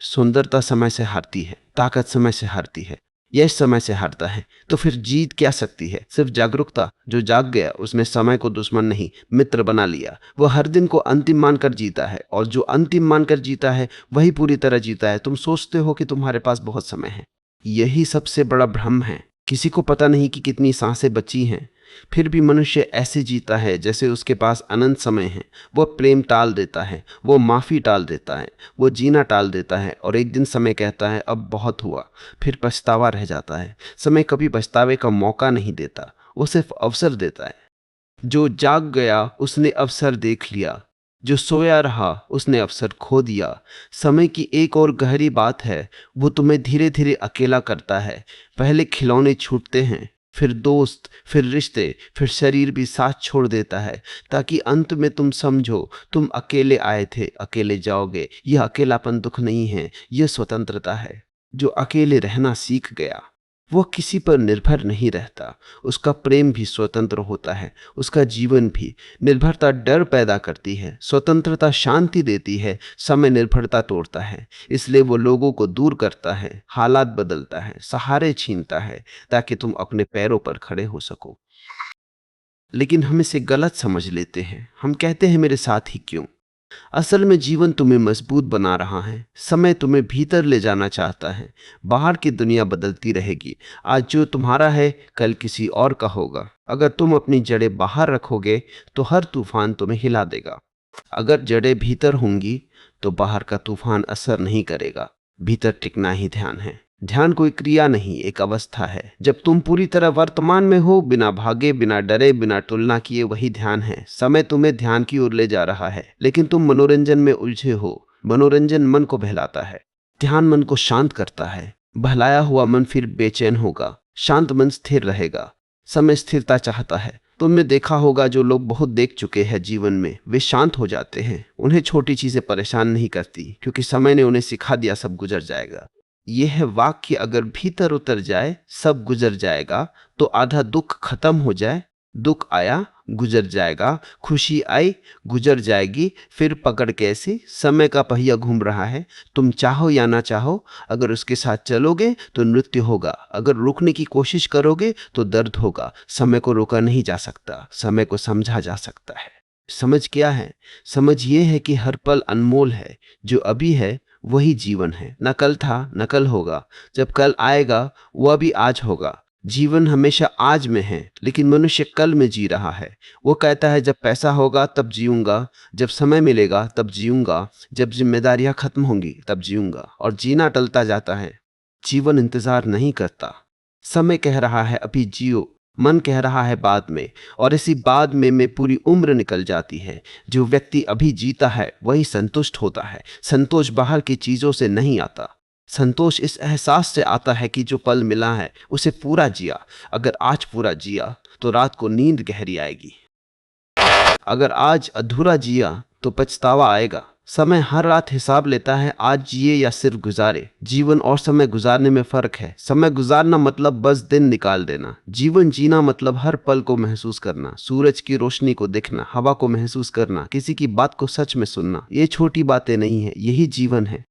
सुंदरता समय से हारती है, ताकत समय से हारती है, यश समय से हारता है। तो फिर जीत क्या सकती है? सिर्फ जागरूकता। जो जाग गया उसने समय को दुश्मन नहीं, मित्र बना लिया। वह हर दिन को अंतिम मानकर जीता है, और जो अंतिम मानकर जीता है वही पूरी तरह जीता है। तुम सोचते हो कि तुम्हारे पास बहुत समय है, यही सबसे बड़ा भ्रम है। किसी को पता नहीं कि कितनी सांसें बची हैं। फिर भी मनुष्य ऐसे जीता है जैसे उसके पास अनंत समय है। वह प्रेम टाल देता है, वो माफ़ी टाल देता है, वो जीना टाल देता है, और एक दिन समय कहता है अब बहुत हुआ। फिर पछतावा रह जाता है। समय कभी पछतावे का मौका नहीं देता, वो सिर्फ अवसर देता है। जो जाग गया उसने अवसर देख लिया, जो सोया रहा उसने अवसर खो दिया। समय की एक और गहरी बात है, वो तुम्हें धीरे धीरे अकेला करता है। पहले खिलौने छूटते हैं, फिर दोस्त, फिर रिश्ते, फिर शरीर भी साथ छोड़ देता है, ताकि अंत में तुम समझो तुम अकेले आए थे, अकेले जाओगे। यह अकेलापन दुख नहीं है, यह स्वतंत्रता है। जो अकेले रहना सीख गया वो किसी पर निर्भर नहीं रहता। उसका प्रेम भी स्वतंत्र होता है, उसका जीवन भी। निर्भरता डर पैदा करती है, स्वतंत्रता शांति देती है, समय निर्भरता तोड़ता है। इसलिए वो लोगों को दूर करता है, हालात बदलता है, सहारे छीनता है, ताकि तुम अपने पैरों पर खड़े हो सको। लेकिन हम इसे गलत समझ लेते हैं। हम कहते हैं मेरे साथ ही क्यों? असल में जीवन तुम्हें मजबूत बना रहा है। समय तुम्हें भीतर ले जाना चाहता है। बाहर की दुनिया बदलती रहेगी। आज जो तुम्हारा है कल किसी और का होगा। अगर तुम अपनी जड़ें बाहर रखोगे तो हर तूफान तुम्हें हिला देगा। अगर जड़ें भीतर होंगी तो बाहर का तूफान असर नहीं करेगा। भीतर टिकना ही ध्यान है। ध्यान कोई क्रिया नहीं, एक अवस्था है। जब तुम पूरी तरह वर्तमान में हो, बिना भागे, बिना डरे, बिना तुलना किए, वही ध्यान है। समय तुम्हें ध्यान की ओर ले जा रहा है, लेकिन तुम मनोरंजन में उलझे हो। मनोरंजन मन को बहलाता है, ध्यान मन को शांत करता है। बहलाया हुआ मन फिर बेचैन होगा, शांत मन स्थिर रहेगा। समय स्थिरता चाहता है। तुमने देखा होगा जो लोग बहुत देख चुके हैं जीवन में, वे शांत हो जाते हैं। उन्हें छोटी चीजें परेशान नहीं करती, क्योंकि समय ने उन्हें सिखा दिया सब गुजर जाएगा। यह वाक्य अगर भीतर उतर जाए, सब गुजर जाएगा, तो आधा दुख खत्म हो जाए। दुख आया, गुजर जाएगा। खुशी आई, गुजर जाएगी। फिर पकड़ कैसी? समय का पहिया घूम रहा है। तुम चाहो या ना चाहो, अगर उसके साथ चलोगे तो नृत्य होगा। अगर रुकने की कोशिश करोगे तो दर्द होगा। समय को रोका नहीं जा सकता, समय को समझा जा सकता है। समझ क्या है? समझ ये है कि हर पल अनमोल है। जो अभी है वही जीवन है। न कल था, न कल होगा। जब कल आएगा वह भी आज होगा। जीवन हमेशा आज में है, लेकिन मनुष्य कल में जी रहा है। वो कहता है जब पैसा होगा तब जीऊंगा, जब समय मिलेगा तब जीऊंगा, जब जिम्मेदारियां खत्म होंगी तब जीऊंगा, और जीना टलता जाता है। जीवन इंतजार नहीं करता। समय कह रहा है अभी जियो, मन कह रहा है बाद में, और इसी बाद में पूरी उम्र निकल जाती है। जो व्यक्ति अभी जीता है वही संतुष्ट होता है। संतोष बाहर की चीजों से नहीं आता। संतोष इस एहसास से आता है कि जो पल मिला है उसे पूरा जिया। अगर आज पूरा जिया तो रात को नींद गहरी आएगी। अगर आज अधूरा जिया तो पछतावा आएगा। समय हर रात हिसाब लेता है, आज जिए या सिर्फ गुजारे। जीवन और समय गुजारने में फर्क है। समय गुजारना मतलब बस दिन निकाल देना। जीवन जीना मतलब हर पल को महसूस करना। सूरज की रोशनी को देखना, हवा को महसूस करना, किसी की बात को सच में सुनना। ये छोटी बातें नहीं है, यही जीवन है।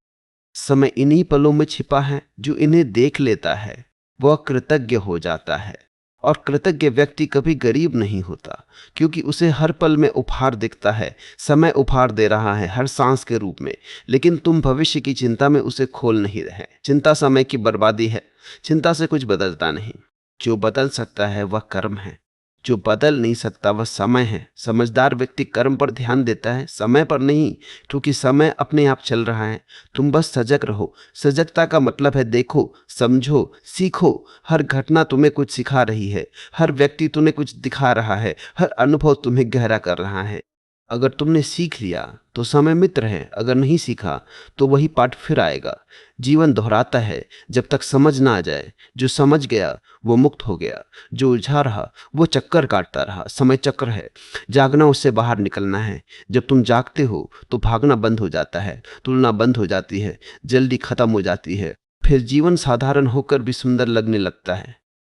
समय इन्हीं पलों में छिपा है। जो इन्हें देख लेता है वह कृतज्ञ हो जाता है, और कृतज्ञ व्यक्ति कभी गरीब नहीं होता, क्योंकि उसे हर पल में उपहार दिखता है। समय उपहार दे रहा है हर सांस के रूप में, लेकिन तुम भविष्य की चिंता में उसे खोल नहीं रहे। चिंता समय की बर्बादी है। चिंता से कुछ बदलता नहीं। जो बदल सकता है वह कर्म है, जो बदल नहीं सकता वह समय है। समझदार व्यक्ति कर्म पर ध्यान देता है, समय पर नहीं, क्योंकि समय अपने आप चल रहा है। तुम बस सजग रहो। सजगता का मतलब है देखो, समझो, सीखो। हर घटना तुम्हें कुछ सिखा रही है, हर व्यक्ति तुम्हें कुछ दिखा रहा है, हर अनुभव तुम्हें गहरा कर रहा है। अगर तुमने सीख लिया तो समय मित्र है, अगर नहीं सीखा तो वही पाठ फिर आएगा। जीवन दोहराता है जब तक समझ ना आ जाए। जो समझ गया वो मुक्त हो गया, जो उलझा रहा वो चक्कर काटता रहा। समय चक्र है, जागना उससे बाहर निकलना है। जब तुम जागते हो तो भागना बंद हो जाता है, तुलना बंद हो जाती है, जल्दी खत्म हो जाती है। फिर जीवन साधारण होकर भी सुंदर लगने लगता है,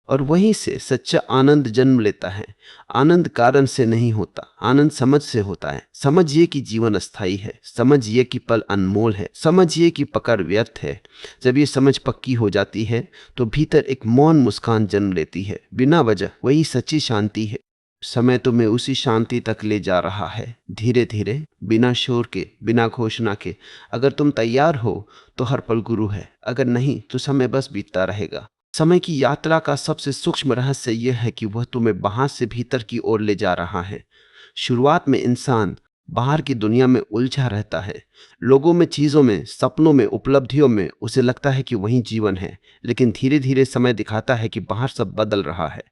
और वहीं से सच्चा आनंद जन्म लेता है। आनंद कारण से नहीं होता, आनंद समझ से होता है। समझिए कि जीवन अस्थाई है, समझिए कि पल अनमोल है, समझिए कि पकड़ व्यर्थ है। जब ये समझ पक्की हो जाती है तो भीतर एक मौन मुस्कान जन्म लेती है, बिना वजह। वही सच्ची शांति है। समय तुम्हें उसी शांति तक ले जा रहा है, धीरे धीरे, बिना शोर के, बिना घोषणा के। अगर तुम तैयार हो तो हर पल गुरु है, अगर नहीं तो समय बस बीतता रहेगा। समय की यात्रा का सबसे सूक्ष्म रहस्य यह है कि वह तुम्हें बाहर से भीतर की ओर ले जा रहा है। शुरुआत में इंसान बाहर की दुनिया में उलझा रहता है, लोगों में, चीजों में, सपनों में, उपलब्धियों में। उसे लगता है कि वही जीवन है, लेकिन धीरे धीरे समय दिखाता है कि बाहर सब बदल रहा है।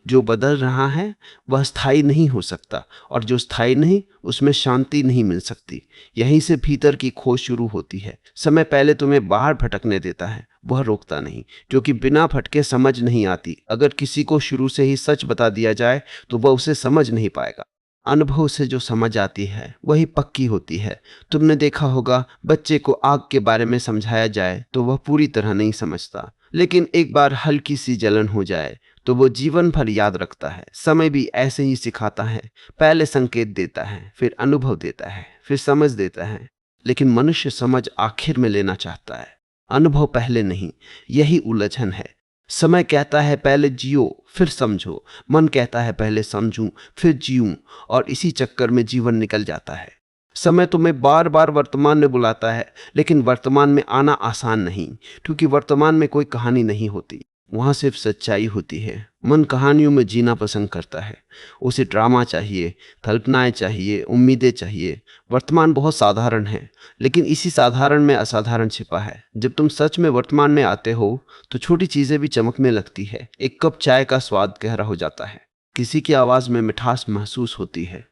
जो बदल रहा है वह स्थायी नहीं हो सकता, और जो स्थायी नहीं उसमें शांति नहीं मिल सकती। यहीं से भीतर की खोज शुरू होती है। समय पहले तुम्हें बाहर भटकने देता है, वह रोकता नहीं, क्योंकि बिना भटके समझ नहीं आती। अगर किसी को शुरू से ही सच बता दिया जाए तो वह उसे समझ नहीं पाएगा। अनुभव से जो समझ आती है वही पक्की होती है। तुमने देखा होगा, बच्चे को आग के बारे में समझाया जाए तो वह पूरी तरह नहीं समझता, लेकिन एक बार हल्की सी जलन हो जाए तो वो जीवन भर याद रखता है। समय भी ऐसे ही सिखाता है, पहले संकेत देता है, फिर अनुभव देता है, फिर समझ देता है। लेकिन मनुष्य समझ आखिर में लेना चाहता है, अनुभव पहले नहीं। यही उलझन है। समय कहता है पहले जियो फिर समझो, मन कहता है पहले समझूं फिर जीऊं, और इसी चक्कर में जीवन निकल जाता है। समय तुम्हें बार बार वर्तमान में बुलाता है, लेकिन वर्तमान में आना आसान नहीं, क्योंकि वर्तमान में कोई कहानी नहीं होती, वहां सिर्फ सच्चाई होती है। मन कहानियों में जीना पसंद करता है, उसे ड्रामा चाहिए, कल्पनाएं चाहिए, उम्मीदें चाहिए। वर्तमान बहुत साधारण है, लेकिन इसी साधारण में असाधारण छिपा है। जब तुम सच में वर्तमान में आते हो तो छोटी चीजें भी चमकने लगती है। एक कप चाय का स्वाद गहरा हो जाता है, किसी की आवाज में मिठास महसूस होती है,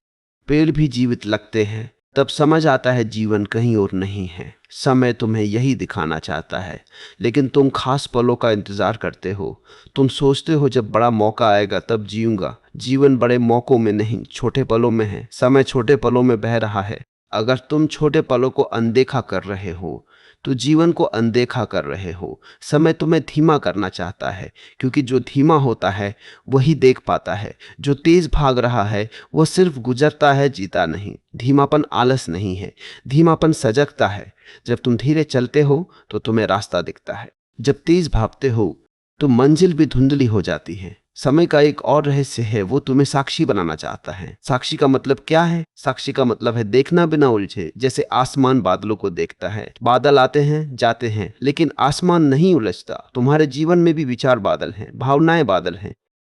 पेड़ भी जीवित लगते हैं। तब समझ आता है जीवन कहीं और नहीं है। समय तुम्हें यही दिखाना चाहता है, लेकिन तुम खास पलों का इंतजार करते हो। तुम सोचते हो जब बड़ा मौका आएगा तब जीऊंगा। जीवन बड़े मौकों में नहीं, छोटे पलों में है। समय छोटे पलों में बह रहा है। अगर तुम छोटे पलों को अनदेखा कर रहे हो तो जीवन को अनदेखा कर रहे हो। समय तुम्हें धीमा करना चाहता है, क्योंकि जो धीमा होता है वही देख पाता है। जो तेज भाग रहा है वो सिर्फ गुजरता है, जीता नहीं। धीमापन आलस नहीं है, धीमापन सजगता है। जब तुम धीरे चलते हो तो तुम्हें रास्ता दिखता है, जब तेज भागते हो तो मंजिल भी धुंधली हो जाती है। समय का एक और रहस्य है, वो तुम्हें साक्षी बनाना चाहता है। साक्षी का मतलब क्या है? साक्षी का मतलब है देखना बिना उलझे। जैसे आसमान बादलों को देखता है, बादल आते हैं जाते हैं, लेकिन आसमान नहीं उलझता। तुम्हारे जीवन में भी विचार बादल हैं, भावनाएं बादल हैं,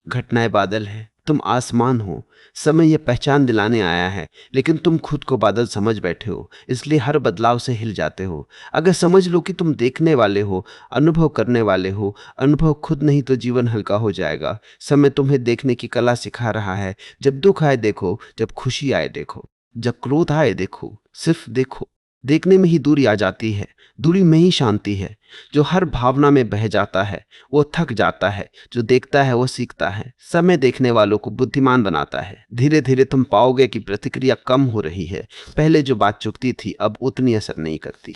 घटनाएं बादल हैं, तुम आसमान हो। समय यह पहचान दिलाने आया है, लेकिन तुम खुद को बादल समझ बैठे हो, इसलिए हर बदलाव से हिल जाते हो। अगर समझ लो कि तुम देखने वाले हो, अनुभव करने वाले हो, अनुभव खुद नहीं तो जीवन हल्का हो जाएगा। समय तुम्हें देखने की कला सिखा रहा है। जब दुख आए देखो, जब खुशी आए देखो, जब क्रोध आए देखो, सिर्फ देखो। देखने में ही दूरी आ जाती है, दूरी में ही शांति है। जो हर भावना में बह जाता है वो थक जाता है, जो देखता है वो सीखता है। समय देखने वालों को बुद्धिमान बनाता है। धीरे धीरे तुम पाओगे कि प्रतिक्रिया कम हो रही है। पहले जो बात चुभती थी अब उतनी असर नहीं करती।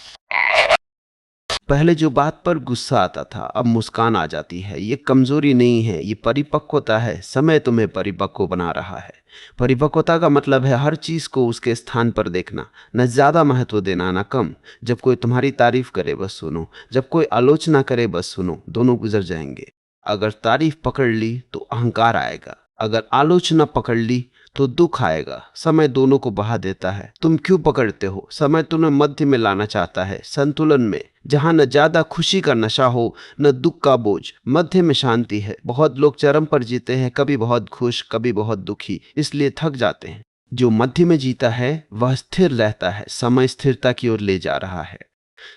पहले जो बात पर गुस्सा आता था अब मुस्कान आ जाती है। ये कमजोरी नहीं है, ये परिपक्वता है। समय तुम्हें परिपक्व बना रहा है। परिपक्वता का मतलब है हर चीज को उसके स्थान पर देखना, न ज्यादा महत्व देना न कम। जब कोई तुम्हारी तारीफ करे बस सुनो, जब कोई आलोचना करे बस सुनो। दोनों गुजर जाएंगे। अगर तारीफ पकड़ ली तो अहंकार आएगा, अगर आलोचना पकड़ ली तो दुख आएगा। समय दोनों को बहा देता है। तुम क्यों पकड़ते हो? समय तुम्हें मध्य में लाना चाहता है, संतुलन में, जहां न ज्यादा खुशी का नशा हो न दुख का बोझ। मध्य में शांति है। बहुत लोग चरम पर जीते हैं, कभी बहुत खुश कभी बहुत दुखी, इसलिए थक जाते हैं। जो मध्य में जीता है वह स्थिर रहता है। समय स्थिरता की ओर ले जा रहा है।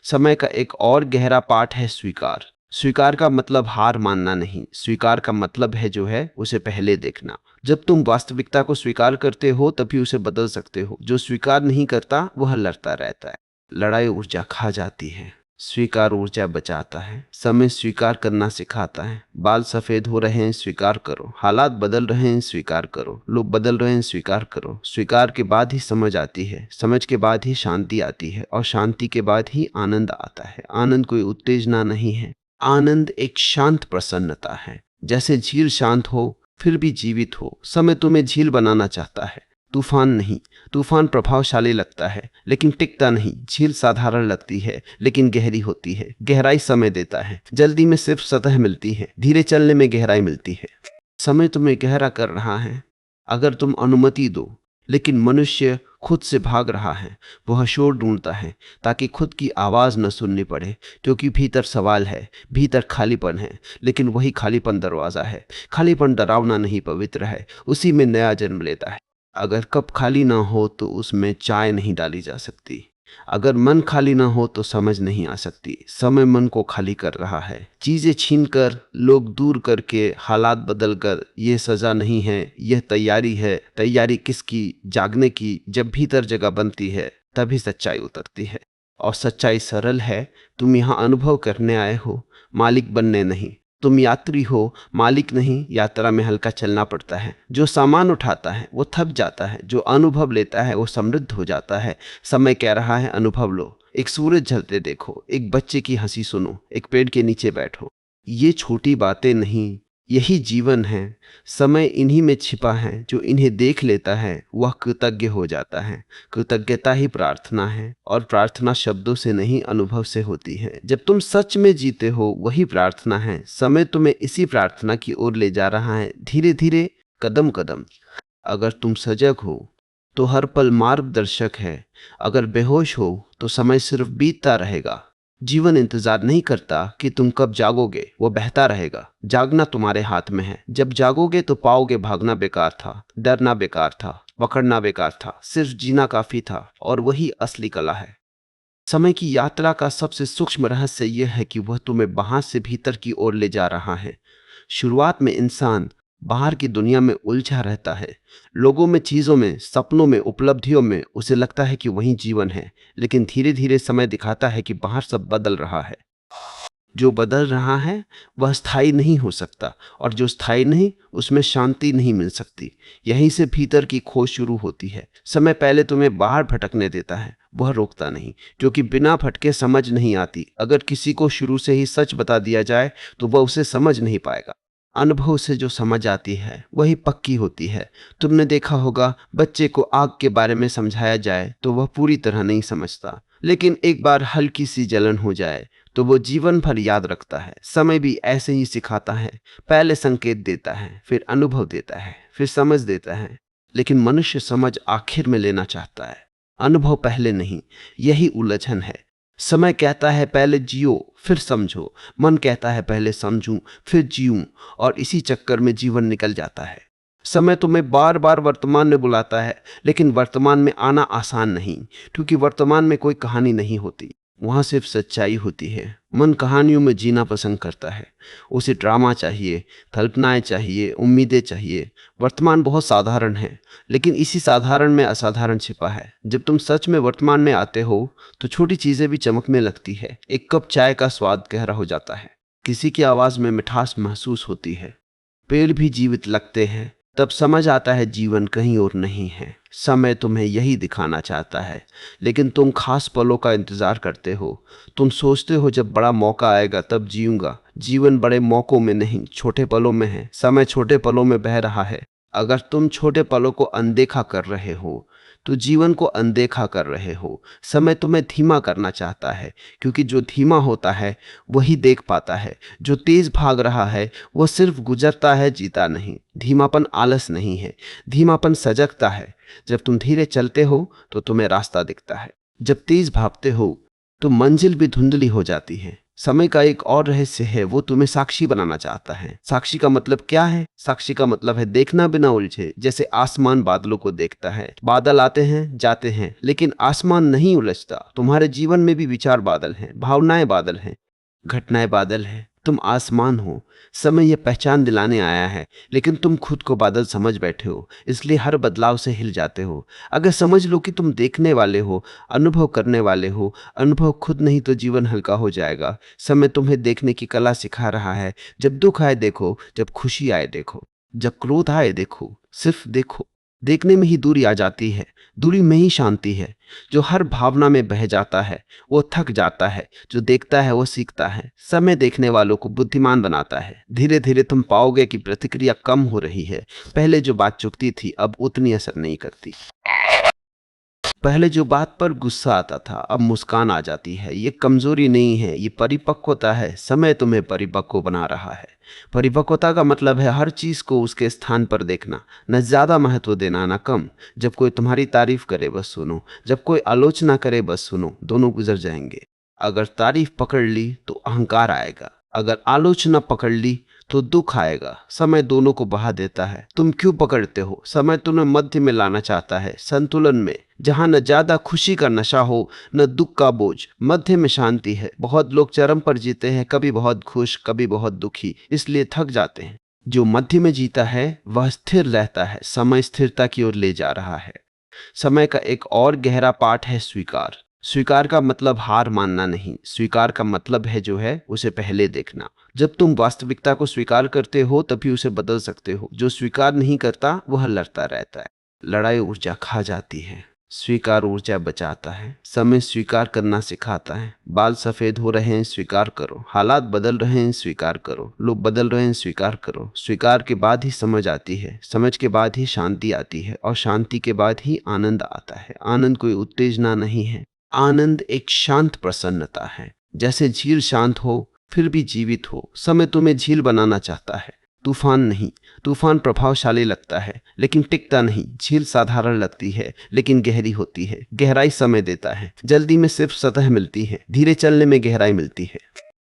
समय का एक और गहरा पाठ है स्वीकार। स्वीकार का मतलब हार मानना नहीं, स्वीकार का मतलब है जो है उसे पहले देखना। जब तुम वास्तविकता को स्वीकार करते हो तभी उसे बदल सकते हो। जो स्वीकार नहीं करता वह लड़ता रहता है। लड़ाई ऊर्जा खा जाती है, स्वीकार ऊर्जा बचाता है। समय स्वीकार करना सिखाता है। बाल सफेद हो रहे हैं, स्वीकार करो। हालात बदल रहे हैं, स्वीकार करो। लोग बदल रहे हैं, स्वीकार करो। स्वीकार के बाद ही समझ आती है, समझ के बाद ही शांति आती है, और शांति के बाद ही आनंद आता है। आनंद कोई उत्तेजना नहीं है, आनंद एक शांत प्रसन्नता है। जैसे झील शांत हो फिर भी जीवित हो। समय तुम्हें झील बनाना चाहता है, तूफान नहीं। तूफान प्रभावशाली लगता है लेकिन टिकता नहीं। झील साधारण लगती है लेकिन गहरी होती है। गहराई समय देता है। जल्दी में सिर्फ सतह मिलती है, धीरे चलने में गहराई मिलती है। समय तुम्हें गहरा कर रहा है अगर तुम अनुमति दो। लेकिन मनुष्य खुद से भाग रहा है। वह शोर ढूंढता है ताकि खुद की आवाज न सुननी पड़े, क्योंकि भीतर सवाल है, भीतर खालीपन है। लेकिन वही खालीपन दरवाजा है। खालीपन डरावना नहीं, पवित्र है। उसी में नया जन्म लेता है। अगर कप खाली ना हो तो उसमें चाय नहीं डाली जा सकती। अगर मन खाली ना हो तो समझ नहीं आ सकती। समय मन को खाली कर रहा है। चीजें छीनकर, लोग दूर करके, हालात बदलकर। यह सजा नहीं है, यह तैयारी है। तैयारी किसकी? जागने की। जब भीतर जगह बनती है तभी सच्चाई उतरती है। और सच्चाई सरल है। तुम यहाँ अनुभव करने आए हो, मालिक बनने नहीं। तुम यात्री हो, मालिक नहीं। यात्रा में हल्का चलना पड़ता है। जो सामान उठाता है वो थक जाता है, जो अनुभव लेता है वो समृद्ध हो जाता है। समय कह रहा है अनुभव लो। एक सूरज ढलते देखो, एक बच्चे की हंसी सुनो, एक पेड़ के नीचे बैठो। ये छोटी बातें नहीं, यही जीवन है। समय इन्हीं में छिपा है। जो इन्हें देख लेता है वह कृतज्ञ हो जाता है। कृतज्ञता ही प्रार्थना है, और प्रार्थना शब्दों से नहीं अनुभव से होती है। जब तुम सच में जीते हो वही प्रार्थना है। समय तुम्हें इसी प्रार्थना की ओर ले जा रहा है, धीरे धीरे, कदम कदम। अगर तुम सजग हो तो हर पल मार्गदर्शक है। अगर बेहोश हो तो समय सिर्फ बीतता रहेगा। जीवन इंतजार नहीं करता कि तुम कब जागोगे, वो बहता रहेगा। जागना तुम्हारे हाथ में है। जब जागोगे तो पाओगे भागना बेकार था, डरना बेकार था, पकड़ना बेकार था। सिर्फ जीना काफी था, और वही असली कला है। समय की यात्रा का सबसे सूक्ष्म रहस्य यह है कि वह तुम्हें बाहर से भीतर की ओर ले जा रहा है। शुरुआत में इंसान बाहर की दुनिया में उलझा रहता है, लोगों में, चीजों में, सपनों में, उपलब्धियों में। उसे लगता है कि वही जीवन है। लेकिन धीरे धीरे समय दिखाता है कि बाहर सब बदल रहा है। जो बदल रहा है वह स्थायी नहीं हो सकता, और जो स्थायी नहीं उसमें शांति नहीं मिल सकती। यहीं से भीतर की खोज शुरू होती है। समय पहले तुम्हें बाहर भटकने देता है, वह रोकता नहीं, क्योंकि बिना भटके समझ नहीं आती। अगर किसी को शुरू से ही सच बता दिया जाए तो वह उसे समझ नहीं पाएगा। अनुभव से जो समझ आती है वही पक्की होती है। तुमने देखा होगा, बच्चे को आग के बारे में समझाया जाए तो वह पूरी तरह नहीं समझता, लेकिन एक बार हल्की सी जलन हो जाए तो वो जीवन भर याद रखता है। समय भी ऐसे ही सिखाता है। पहले संकेत देता है, फिर अनुभव देता है, फिर समझ देता है। लेकिन मनुष्य समझ आखिर में लेना चाहता है, अनुभव पहले नहीं। यही उलझन है। समय कहता है पहले जियो फिर समझो। मन कहता है पहले समझूं फिर जीऊं, और इसी चक्कर में जीवन निकल जाता है। समय तुम्हें बार बार वर्तमान में बुलाता है, लेकिन वर्तमान में आना आसान नहीं, क्योंकि वर्तमान में कोई कहानी नहीं होती, वहां सिर्फ सच्चाई होती है। मन कहानियों में जीना पसंद करता है। उसे ड्रामा चाहिए, कल्पनाएं चाहिए, उम्मीदें चाहिए। वर्तमान बहुत साधारण है, लेकिन इसी साधारण में असाधारण छिपा है। जब तुम सच में वर्तमान में आते हो तो छोटी चीजें भी चमकने लगती है। एक कप चाय का स्वाद गहरा हो जाता है, किसी की आवाज में मिठास महसूस होती है, पेड़ भी जीवित लगते हैं। तब समझ आता है जीवन कहीं और नहीं है। समय तुम्हें यही दिखाना चाहता है, लेकिन तुम खास पलों का इंतजार करते हो। तुम सोचते हो जब बड़ा मौका आएगा तब जीऊंगा। जीवन बड़े मौकों में नहीं, छोटे पलों में है। समय छोटे पलों में बह रहा है। अगर तुम छोटे पलों को अनदेखा कर रहे हो तो जीवन को अनदेखा कर रहे हो। समय तुम्हें धीमा करना चाहता है, क्योंकि जो धीमा होता है वही देख पाता है। जो तेज भाग रहा है वो सिर्फ गुजरता है, जीता नहीं। धीमापन आलस नहीं है, धीमापन सजगता है। जब तुम धीरे चलते हो तो तुम्हें रास्ता दिखता है, जब तेज भागते हो तो मंजिल भी धुंधली हो जाती है। समय का एक और रहस्य है, वो तुम्हें साक्षी बनाना चाहता है। साक्षी का मतलब क्या है? साक्षी का मतलब है देखना बिना उलझे। जैसे आसमान बादलों को देखता है, बादल आते हैं जाते हैं लेकिन आसमान नहीं उलझता। तुम्हारे जीवन में भी विचार बादल हैं, भावनाएं बादल हैं, घटनाएं बादल हैं, तुम आसमान हो। समय यह पहचान दिलाने आया है, लेकिन तुम खुद को बादल समझ बैठे हो, इसलिए हर बदलाव से हिल जाते हो। अगर समझ लो कि तुम देखने वाले हो, अनुभव करने वाले हो, अनुभव खुद नहीं तो जीवन हल्का हो जाएगा। समय तुम्हें देखने की कला सिखा रहा है। जब दुख आए देखो, जब खुशी आए देखो, जब क्रोध आए देखो, सिर्फ देखो। देखने में ही दूरी आ जाती है, दूरी में ही शांति है। जो हर भावना में बह जाता है वो थक जाता है, जो देखता है वो सीखता है। समय देखने वालों को बुद्धिमान बनाता है। धीरे धीरे तुम पाओगे कि प्रतिक्रिया कम हो रही है। पहले जो बात चुभती थी अब उतनी असर नहीं करती। पहले जो बात पर गुस्सा आता था अब मुस्कान आ जाती है। ये कमजोरी नहीं है, ये परिपक्वता है। समय तुम्हें परिपक्व बना रहा है। परिपक्वता का मतलब है हर चीज को उसके स्थान पर देखना, न ज्यादा महत्व देना न कम। जब कोई तुम्हारी तारीफ करे बस सुनो, जब कोई आलोचना करे बस सुनो। दोनों गुजर जाएंगे। अगर तारीफ पकड़ ली तो अहंकार आएगा, अगर आलोचना पकड़ ली तो दुख आएगा। समय दोनों को बहा देता है। तुम क्यों पकड़ते हो? समय तुम्हें मध्य में लाना चाहता है, संतुलन में, जहां न ज्यादा खुशी का नशा हो न दुख का बोझ। मध्य में शांति है। बहुत लोग चरम पर जीते हैं, कभी बहुत खुश कभी बहुत दुखी, इसलिए थक जाते हैं। जो मध्य में जीता है वह स्थिर रहता है। समय स्थिरता की ओर ले जा रहा है। समय का एक और गहरा पाठ है स्वीकार। स्वीकार का मतलब हार मानना नहीं, स्वीकार का मतलब है जो है उसे पहले देखना। जब तुम वास्तविकता को स्वीकार करते हो तभी उसे बदल सकते हो। जो स्वीकार नहीं करता वह लड़ता रहता है। लड़ाई ऊर्जा खा जाती है, स्वीकार ऊर्जा बचाता है। समय स्वीकार करना सिखाता है। बाल सफेद हो रहे हैं, स्वीकार करो। हालात बदल रहे हैं, स्वीकार करो। लोग बदल रहे हैं, स्वीकार करो। स्वीकार के बाद ही समझ आती है, समझ के बाद ही शांति आती है, और शांति के बाद ही आनंद आता है। आनंद कोई उत्तेजना नहीं है, आनंद एक शांत प्रसन्नता है। जैसे झील शांत हो फिर भी जीवित हो। समय तुम्हें झील बनाना चाहता है, तूफान नहीं। तूफान प्रभावशाली लगता है लेकिन टिकता नहीं। झील साधारण लगती है लेकिन गहरी होती है। गहराई समय देता है। जल्दी में सिर्फ सतह मिलती है, धीरे चलने में गहराई मिलती है।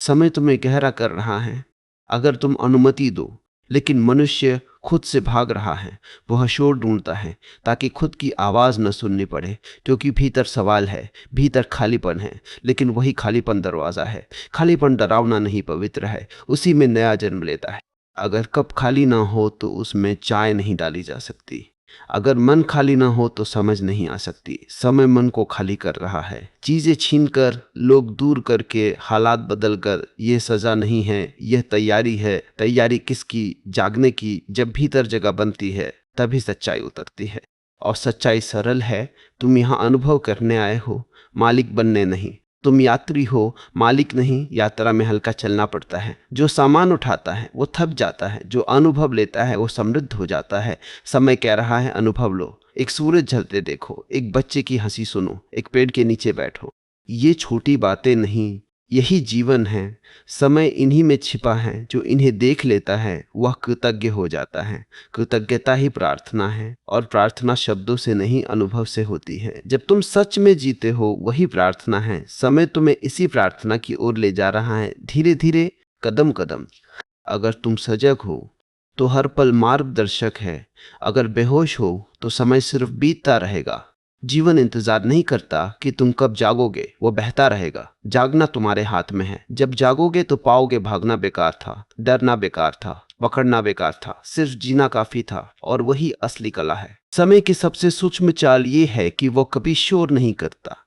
समय तुम्हें गहरा कर रहा है अगर तुम अनुमति दो। लेकिन मनुष्य खुद से भाग रहा है। वह शोर ढूंढता है ताकि खुद की आवाज न सुननी पड़े, क्योंकि भीतर सवाल है, भीतर खालीपन है। लेकिन वही खालीपन दरवाजा है। खालीपन डरावना नहीं, पवित्र है। उसी में नया जन्म लेता है। अगर कप खाली ना हो तो उसमें चाय नहीं डाली जा सकती। अगर मन खाली ना हो तो समझ नहीं आ सकती। समय मन को खाली कर रहा है। चीजें छीनकर, लोग दूर करके, हालात बदलकर। ये सजा नहीं है, यह तैयारी है। तैयारी किसकी? जागने की। जब भीतर जगह बनती है तभी सच्चाई उतरती है। और सच्चाई सरल है। तुम यहाँ अनुभव करने आए हो, मालिक बनने नहीं। तुम यात्री हो, मालिक नहीं। यात्रा में हल्का चलना पड़ता है। जो सामान उठाता है वो थक जाता है, जो अनुभव लेता है वो समृद्ध हो जाता है। समय कह रहा है अनुभव लो। एक सूरज ढलते देखो, एक बच्चे की हंसी सुनो, एक पेड़ के नीचे बैठो। ये छोटी बातें नहीं, यही जीवन है। समय इन्हीं में छिपा है। जो इन्हें देख लेता है वह कृतज्ञ हो जाता है। कृतज्ञता ही प्रार्थना है, और प्रार्थना शब्दों से नहीं अनुभव से होती है। जब तुम सच में जीते हो वही प्रार्थना है। समय तुम्हें इसी प्रार्थना की ओर ले जा रहा है, धीरे धीरे, कदम कदम। अगर तुम सजग हो तो हर पल मार्गदर्शक है। अगर बेहोश हो तो समय सिर्फ बीतता रहेगा। जीवन इंतजार नहीं करता कि तुम कब जागोगे, वो बहता रहेगा। जागना तुम्हारे हाथ में है। जब जागोगे तो पाओगे भागना बेकार था, डरना बेकार था, पकड़ना बेकार था, सिर्फ जीना काफी था। और वही असली कला है। समय की सबसे सूक्ष्म चाल ये है कि वो कभी शोर नहीं करता।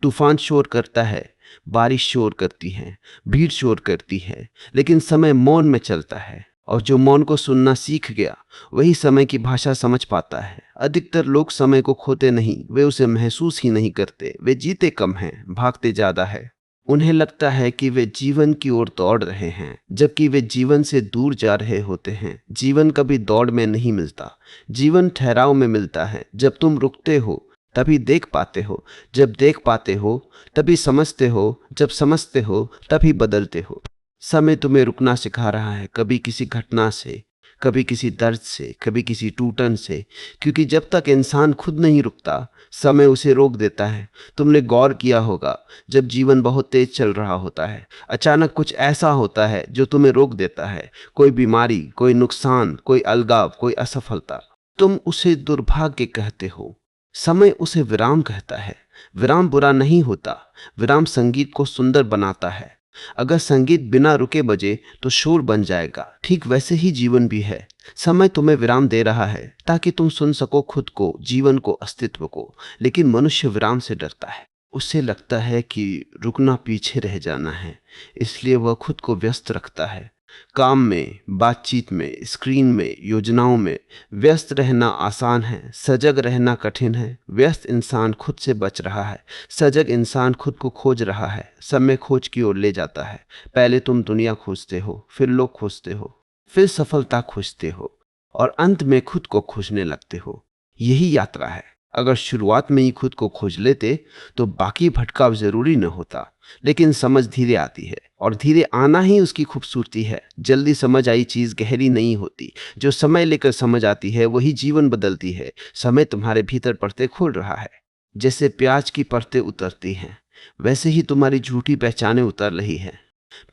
तूफान शोर करता है, बारिश शोर करती है, भीड़ शोर करती है, लेकिन समय मौन में चलता है। और जो मौन को सुनना सीख गया वही समय की भाषा समझ पाता है। अधिकतर लोग समय को खोते नहीं, वे उसे महसूस ही नहीं करते। वे जीते कम हैं, भागते ज्यादा है। उन्हें लगता है कि वे जीवन की ओर दौड़ रहे हैं, जबकि वे जीवन से दूर जा रहे होते हैं। जीवन कभी दौड़ में नहीं मिलता, जीवन ठहराव में मिलता है। जब तुम रुकते हो तभी देख पाते हो, जब देख पाते हो तभी समझते हो, जब समझते हो तभी बदलते हो। समय तुम्हें रुकना सिखा रहा है, कभी किसी घटना से, कभी किसी दर्द से, कभी किसी टूटन से, क्योंकि जब तक इंसान खुद नहीं रुकता समय उसे रोक देता है। तुमने गौर किया होगा, जब जीवन बहुत तेज चल रहा होता है, अचानक कुछ ऐसा होता है जो तुम्हें रोक देता है। कोई बीमारी, कोई नुकसान, कोई अलगाव, कोई असफलता। तुम उसे दुर्भाग्य कहते हो, समय उसे विराम कहता है। विराम बुरा नहीं होता, विराम संगीत को सुंदर बनाता है। अगर संगीत बिना रुके बजे तो शोर बन जाएगा। ठीक वैसे ही जीवन भी है। समय तुम्हें विराम दे रहा है ताकि तुम सुन सको खुद को, जीवन को, अस्तित्व को। लेकिन मनुष्य विराम से डरता है। उसे लगता है कि रुकना पीछे रह जाना है, इसलिए वह खुद को व्यस्त रखता है। काम में, बातचीत में, स्क्रीन में, योजनाओं में। व्यस्त रहना आसान है, सजग रहना कठिन है। व्यस्त इंसान खुद से बच रहा है, सजग इंसान खुद को खोज रहा है। समय खोज की ओर ले जाता है। पहले तुम दुनिया खोजते हो, फिर लोग खोजते हो, फिर सफलता खोजते हो और अंत में खुद को खोजने लगते हो। यही यात्रा है। अगर शुरुआत में ही खुद को खोज लेते तो बाकी भटकाव जरूरी न होता। लेकिन समझ धीरे आती है और धीरे आना ही उसकी खूबसूरती है। जल्दी समझ आई चीज गहरी नहीं होती। जो समय लेकर समझ आती है वही जीवन बदलती है। समय तुम्हारे भीतर परतें खोल रहा है। जैसे प्याज की परतें उतरती हैं, वैसे ही तुम्हारी झूठी पहचानें उतर रही है।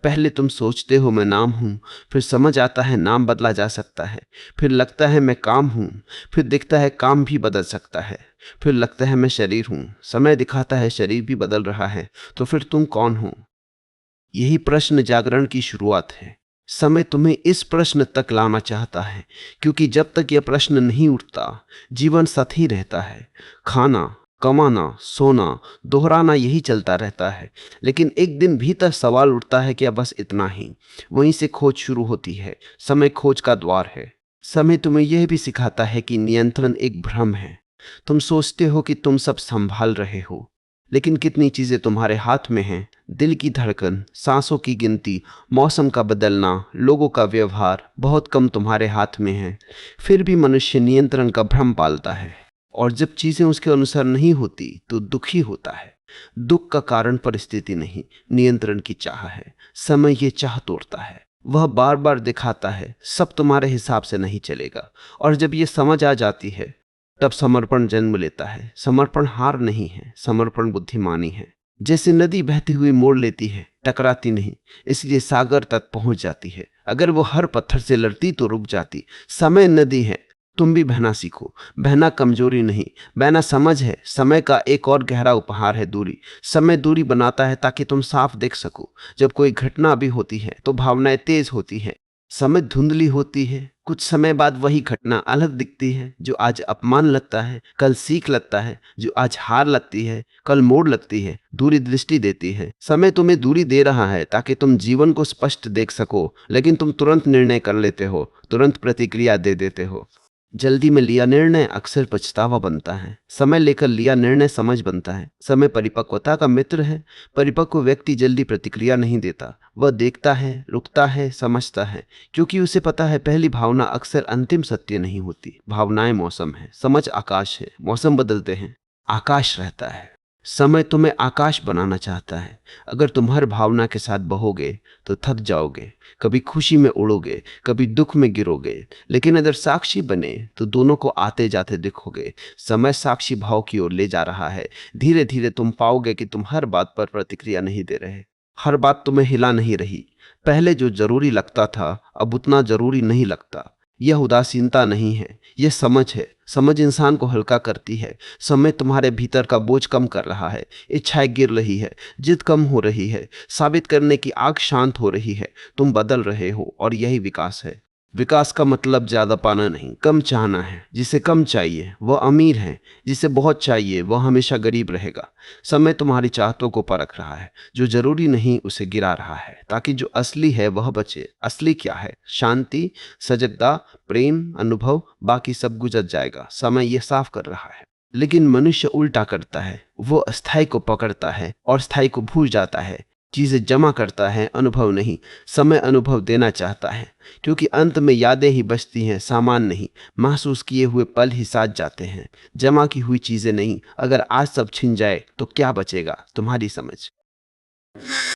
पहले तुम सोचते हो मैं नाम हूं, फिर समझ आता है नाम बदला जा सकता है। फिर लगता है मैं काम हूं, फिर दिखता है काम भी बदल सकता है। फिर लगता है मैं शरीर हूं, समय दिखाता है शरीर भी बदल रहा है। तो फिर तुम कौन हो? यही प्रश्न जागरण की शुरुआत है। समय तुम्हें इस प्रश्न तक लाना चाहता है, क्योंकि जब तक यह प्रश्न नहीं उठता जीवन सत ही रहता है। खाना, कमाना, सोना, दोहराना, यही चलता रहता है। लेकिन एक दिन भीतर सवाल उठता है कि बस इतना ही। वहीं से खोज शुरू होती है। समय खोज का द्वार है। समय तुम्हें यह भी सिखाता है कि नियंत्रण एक भ्रम है। तुम सोचते हो कि तुम सब संभाल रहे हो, लेकिन कितनी चीजें तुम्हारे हाथ में हैं? दिल की धड़कन, सांसों की गिनती, मौसम का बदलना, लोगों का व्यवहार, बहुत कम तुम्हारे हाथ में है। फिर भी मनुष्य नियंत्रण का भ्रम पालता है, और जब चीजें उसके अनुसार नहीं होती तो दुखी होता है। दुख का कारण परिस्थिति नहीं, नियंत्रण की चाह है। समय ये चाह तोड़ता है। वह बार बार दिखाता है सब तुम्हारे हिसाब से नहीं चलेगा। और जब ये समझ आ जाती है तब समर्पण जन्म लेता है। समर्पण हार नहीं है, समर्पण बुद्धिमानी है। जैसे नदी बहती हुई मोड़ लेती है, टकराती नहीं, इसलिए सागर तक पहुंच जाती है। अगर वो हर पत्थर से लड़ती तो रुक जाती। समय नदी है, तुम भी बहना सीखो। बहना कमजोरी नहीं, बहना समझ है। समय का एक और गहरा उपहार है दूरी। समय दूरी बनाता है ताकि तुम साफ देख सको। जब कोई घटना भी होती है तो भावनाएं तेज होती है, समय धुंधली होती है। कुछ समय बाद वही घटना अलग दिखती है। जो आज अपमान लगता है कल सीख लगता है, जो आज हार लगती है कल मोड़ लगती है। दूरी दृष्टि देती है। समय तुम्हें दूरी दे रहा है ताकि तुम जीवन को स्पष्ट देख सको, लेकिन तुम तुरंत निर्णय कर लेते हो, तुरंत प्रतिक्रिया दे देते हो। जल्दी में लिया निर्णय अक्सर पछतावा बनता है। समय लेकर लिया निर्णय समझ बनता है। समय परिपक्वता का मित्र है। परिपक्व व्यक्ति जल्दी प्रतिक्रिया नहीं देता। वह देखता है, रुकता है, समझता है, क्योंकि उसे पता है पहली भावना अक्सर अंतिम सत्य नहीं होती। भावनाएं मौसम है, समझ आकाश है। मौसम बदलते हैं, आकाश रहता है। समय तुम्हें आकाश बनाना चाहता है। अगर तुम हर भावना के साथ बहोगे तो थक जाओगे। कभी खुशी में उड़ोगे, कभी दुख में गिरोगे। लेकिन अगर साक्षी बने तो दोनों को आते जाते दिखोगे। समय साक्षी भाव की ओर ले जा रहा है। धीरे धीरे तुम पाओगे कि तुम हर बात पर प्रतिक्रिया नहीं दे रहे, हर बात तुम्हें हिला नहीं रही। पहले जो जरूरी लगता था अब उतना जरूरी नहीं लगता। यह उदासीनता नहीं है, यह समझ है। समझ इंसान को हल्का करती है। समय तुम्हारे भीतर का बोझ कम कर रहा है। इच्छाएं गिर रही है, जिद कम हो रही है, साबित करने की आग शांत हो रही है। तुम बदल रहे हो और यही विकास है। विकास का मतलब ज्यादा पाना नहीं, कम चाहना है। जिसे कम चाहिए वह अमीर है, जिसे बहुत चाहिए वह हमेशा गरीब रहेगा। समय तुम्हारी चाहतों को परख रहा है। जो जरूरी नहीं उसे गिरा रहा है ताकि जो असली है वह बचे। असली क्या है? शांति, सजगता, प्रेम, अनुभव। बाकी सब गुजर जाएगा। समय यह साफ कर रहा है। लेकिन मनुष्य उल्टा करता है। वो अस्थाई को पकड़ता है और स्थायी को भूल जाता है। चीजें जमा करता है, अनुभव नहीं। समय अनुभव देना चाहता है, क्योंकि अंत में यादें ही बचती हैं, सामान नहीं। महसूस किए हुए पल ही साथ जाते हैं, जमा की हुई चीजें नहीं। अगर आज सब छिन जाए तो क्या बचेगा? तुम्हारी समझ,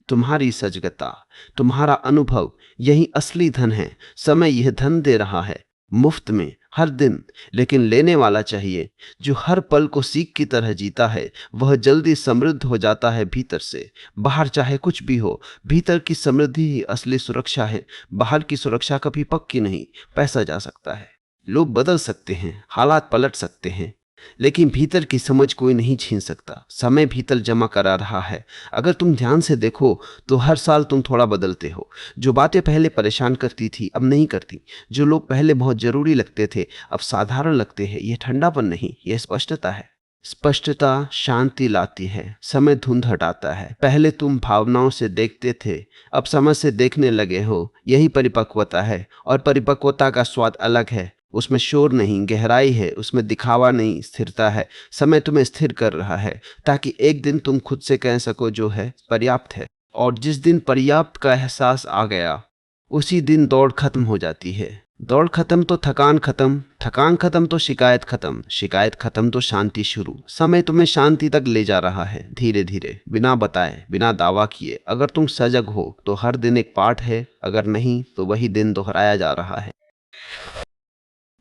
तुम्हारी सजगता, तुम्हारा अनुभव, यही असली धन है। समय यह धन दे रहा है, मुफ्त में, हर दिन। लेकिन लेने वाला चाहिए। जो हर पल को सीख की तरह जीता है, वह जल्दी समृद्ध हो जाता है भीतर से। बाहर चाहे कुछ भी हो, भीतर की समृद्धि ही असली सुरक्षा है। बाहर की सुरक्षा कभी पक्की नहीं। पैसा जा सकता है, लोग बदल सकते हैं, हालात पलट सकते हैं, लेकिन भीतर की समझ कोई नहीं छीन सकता। समय भीतर जमा करा रहा है। अगर तुम ध्यान से देखो तो हर साल तुम थोड़ा बदलते हो। जो बातें पहले परेशान करती थी अब नहीं करती। जो लोग पहले बहुत जरूरी लगते थे अब साधारण लगते हैं। यह ठंडापन नहीं, यह स्पष्टता है। स्पष्टता शांति लाती है, समय धुंध हटाता है। पहले तुम भावनाओं से देखते थे, अब समझ से देखने लगे हो। यही परिपक्वता है, और परिपक्वता का स्वाद अलग है। उसमें शोर नहीं, गहराई है। उसमें दिखावा नहीं, स्थिरता है। समय तुम्हें स्थिर कर रहा है, ताकि एक दिन तुम खुद से कह सको जो है पर्याप्त है। और जिस दिन पर्याप्त का एहसास आ गया, उसी दिन दौड़ खत्म हो जाती है। दौड़ खत्म तो थकान खत्म, थकान खत्म तो शिकायत खत्म, शिकायत खत्म तो शांति शुरू। समय तुम्हें शांति तक ले जा रहा है, धीरे धीरे, बिना बताए, बिना दावा किए। अगर तुम सजग हो तो हर दिन एक पाठ है, अगर नहीं तो वही दिन दोहराया जा रहा है।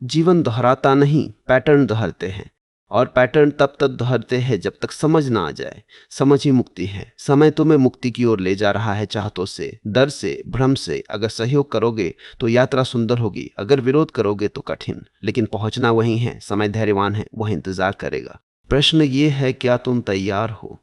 जीवन दोहराता नहीं, पैटर्न दोहरते हैं। और पैटर्न तब तक दोहरते हैं जब तक समझ ना आ जाए। समझ ही मुक्ति है। समय तुम्हें मुक्ति की ओर ले जा रहा है, चाहतों से, डर से, भ्रम से। अगर सहयोग करोगे तो यात्रा सुंदर होगी, अगर विरोध करोगे तो कठिन। लेकिन पहुंचना वहीं है। समय धैर्यवान है, वह इंतजार करेगा। प्रश्न ये है, क्या तुम तैयार हो?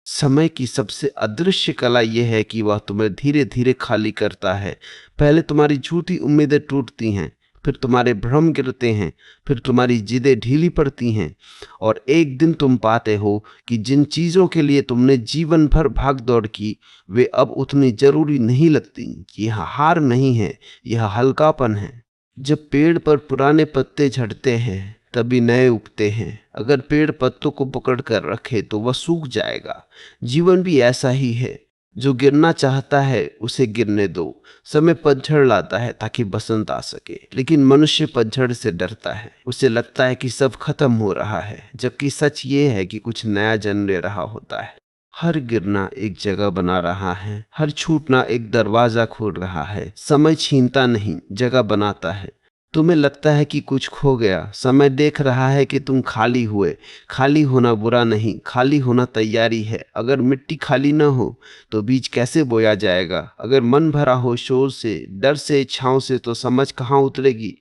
समय की सबसे अदृश्य कला यह है कि वह तुम्हें धीरे धीरे खाली करता है। पहले तुम्हारी झूठी उम्मीदें टूटती हैं, फिर तुम्हारे भ्रम गिरते हैं, फिर तुम्हारी जिदें ढीली पड़ती हैं, और एक दिन तुम पाते हो कि जिन चीजों के लिए तुमने जीवन भर भाग दौड़ की, वे अब उतनी जरूरी नहीं लगती। यह हार नहीं है, यह हल्कापन है। जब पेड़ पर पुराने पत्ते झड़ते हैं तभी नए उगते हैं। अगर पेड़ पत्तों को पकड़ कर रखे तो वह सूख जाएगा। जीवन भी ऐसा ही है। जो गिरना चाहता है उसे गिरने दो। समय पतझड़ लाता है ताकि बसंत आ सके, लेकिन मनुष्य पतझड़ से डरता है। उसे लगता है कि सब खत्म हो रहा है, जबकि सच ये है कि कुछ नया जन्म ले रहा होता है। हर गिरना एक जगह बना रहा है, हर छूटना एक दरवाजा खोल रहा है। समय छीनता नहीं, जगह बनाता है। तुम्हें लगता है कि कुछ खो गया, समय देख रहा है कि तुम खाली हुए। खाली होना बुरा नहीं, खाली होना तैयारी है। अगर मिट्टी खाली न हो तो बीज कैसे बोया जाएगा? अगर मन भरा हो शोर से, डर से, इच्छाओं से, तो समझ कहाँ उतरेगी?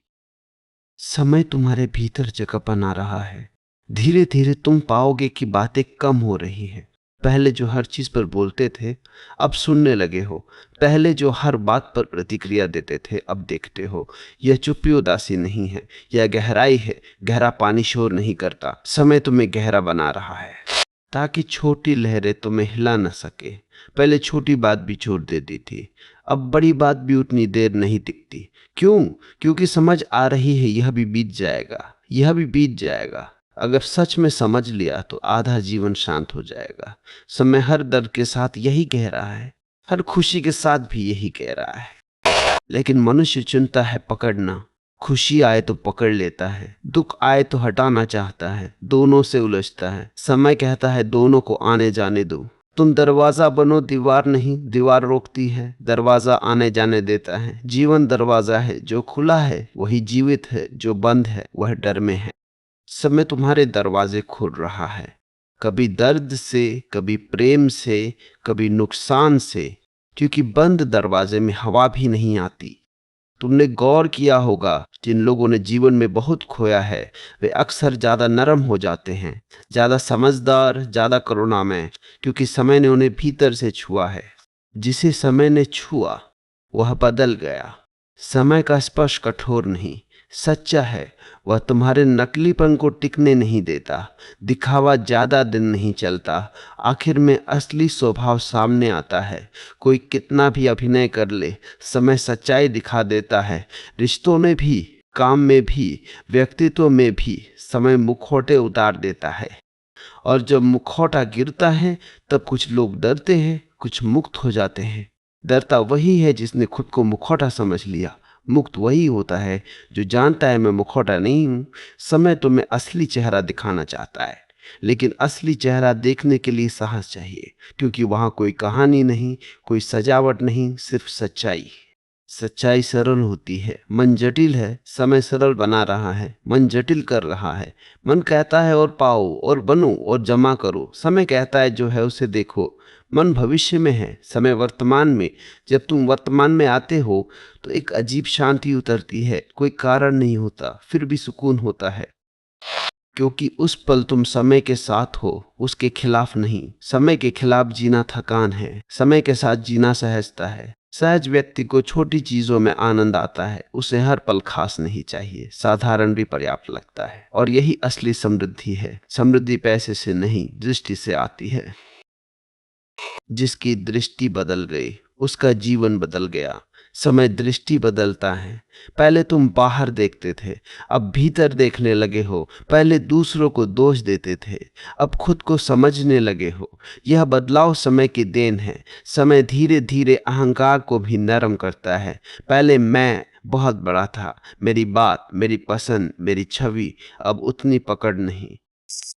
समय तुम्हारे भीतर जगह बना रहा है। धीरे धीरे तुम पाओगे कि बातें कम हो रही हैं। पहले जो हर चीज पर बोलते थे अब सुनने लगे हो। पहले जो हर बात पर प्रतिक्रिया देते थे अब देखते हो। यह चुप्पी उदासी नहीं है, यह गहराई है। गहरा पानी शोर नहीं करता। समय तुम्हें गहरा बना रहा है ताकि छोटी लहरें तुम्हें हिला न सके। पहले छोटी बात भी छोड़ देती थी, अब बड़ी बात भी उतनी देर नहीं टिकती। क्यों? क्योंकि समझ आ रही है यह भी बीत जाएगा, यह भी बीत जाएगा। अगर सच में समझ लिया तो आधा जीवन शांत हो जाएगा। समय हर दर्द के साथ यही कह रहा है, हर खुशी के साथ भी यही कह रहा है। लेकिन मनुष्य चुनता है पकड़ना। खुशी आए तो पकड़ लेता है, दुख आए तो हटाना चाहता है, दोनों से उलझता है। समय कहता है दोनों को आने जाने दो। तुम दरवाजा बनो, दीवार नहीं। दीवार रोकती है, दरवाजा आने जाने देता है। जीवन दरवाजा है, जो खुला है वही जीवित है, जो बंद है वह डर में है। समय तुम्हारे दरवाजे खोल रहा है, कभी दर्द से, कभी प्रेम से, कभी नुकसान से। क्योंकि बंद दरवाजे में हवा भी नहीं आती। तुमने गौर किया होगा, जिन लोगों ने जीवन में बहुत खोया है वे अक्सर ज्यादा नरम हो जाते हैं, ज्यादा समझदार, ज्यादा करुणामय, क्योंकि समय ने उन्हें भीतर से छुआ है। जिसे समय ने छुआ वह बदल गया। समय का स्पर्श कठोर नहीं, सच्चा है। वह तुम्हारे नकलीपन को टिकने नहीं देता। दिखावा ज्यादा दिन नहीं चलता। आखिर में असली स्वभाव सामने आता है। कोई कितना भी अभिनय कर ले, समय सच्चाई दिखा देता है। रिश्तों में भी, काम में भी, व्यक्तित्व में भी समय मुखौटे उतार देता है। और जब मुखौटा गिरता है तब कुछ लोग डरते हैं, कुछ मुक्त हो जाते हैं। डरता वही है जिसने खुद को मुखौटा समझ लिया। मुक्त वही होता है जो जानता है मैं मुखौटा नहीं हूं। समय तुम्हें असली चेहरा दिखाना चाहता है, लेकिन असली चेहरा देखने के लिए साहस चाहिए, क्योंकि वहां कोई कहानी नहीं, कोई सजावट नहीं, सिर्फ सच्चाई। सच्चाई सरल होती है, मन जटिल है। समय सरल बना रहा है, मन जटिल कर रहा है। मन कहता है और पाओ और बनो और जमा करो। समय कहता है जो है उसे देखो। मन भविष्य में है, समय वर्तमान में। जब तुम वर्तमान में आते हो तो एक अजीब शांति उतरती है। कोई कारण नहीं होता, फिर भी सुकून होता है, क्योंकि उस पल तुम समय के साथ हो, उसके खिलाफ नहीं। समय के खिलाफ जीना थकान है, समय के साथ जीना सहजता है। सहज व्यक्ति को छोटी चीजों में आनंद आता है। उसे हर पल खास नहीं चाहिए, साधारण भी पर्याप्त लगता है। और यही असली समृद्धि है। समृद्धि पैसे से नहीं, दृष्टि से आती है। जिसकी दृष्टि बदल गई उसका जीवन बदल गया। समय दृष्टि बदलता है। पहले तुम बाहर देखते थे, अब भीतर देखने लगे हो। पहले दूसरों को दोष देते थे, अब खुद को समझने लगे हो। यह बदलाव समय की देन है। समय धीरे धीरे अहंकार को भी नरम करता है। पहले मैं बहुत बड़ा था, मेरी बात, मेरी पसंद, मेरी छवि। अब उतनी पकड़ नहीं।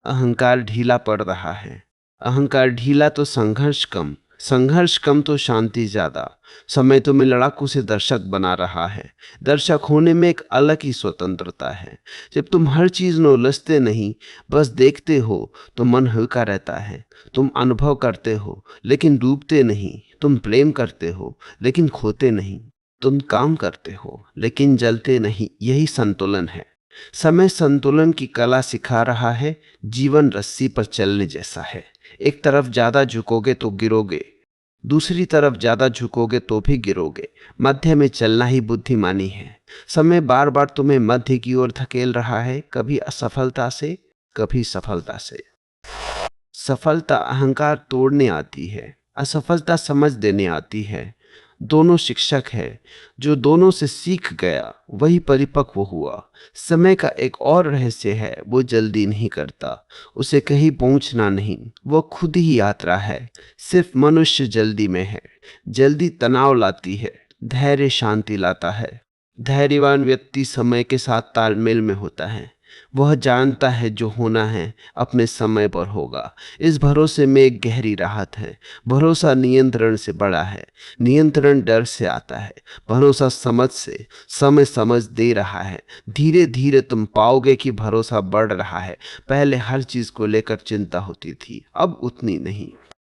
अहंकार ढीला पड़ रहा है। अहंकार ढीला तो संघर्ष कम, संघर्ष कम तो शांति ज्यादा। समय तुम्हें लड़ाकू से दर्शक बना रहा है। दर्शक होने में एक अलग ही स्वतंत्रता है। जब तुम हर चीज में उलझते नहीं, बस देखते हो, तो मन हल्का रहता है। तुम अनुभव करते हो लेकिन डूबते नहीं। तुम प्रेम करते हो लेकिन खोते नहीं। तुम काम करते हो लेकिन जलते नहीं। यही संतुलन है। समय संतुलन की कला सिखा रहा है। जीवन रस्सी पर चलने जैसा है। एक तरफ ज्यादा झुकोगे तो गिरोगे, दूसरी तरफ ज्यादा झुकोगे तो भी गिरोगे। मध्य में चलना ही बुद्धिमानी है। समय बार बार तुम्हें मध्य की ओर धकेल रहा है, कभी असफलता से, कभी सफलता से। सफलता अहंकार तोड़ने आती है, असफलता समझ देने आती है। दोनों शिक्षक है। जो दोनों से सीख गया वही परिपक्व हुआ। समय का एक और रहस्य है, वो जल्दी नहीं करता। उसे कहीं पहुंचना नहीं, वो खुद ही यात्रा है। सिर्फ मनुष्य जल्दी में है। जल्दी तनाव लाती है, धैर्य शांति लाता है। धैर्यवान व्यक्ति समय के साथ तालमेल में होता है। वह जानता है जो होना है अपने समय पर होगा। इस भरोसे में एक गहरी राहत है। भरोसा नियंत्रण से बड़ा है। नियंत्रण डर से आता है, भरोसा समझ से। समय समझ दे रहा है। धीरे धीरे तुम पाओगे कि भरोसा बढ़ रहा है। पहले हर चीज को लेकर चिंता होती थी, अब उतनी नहीं।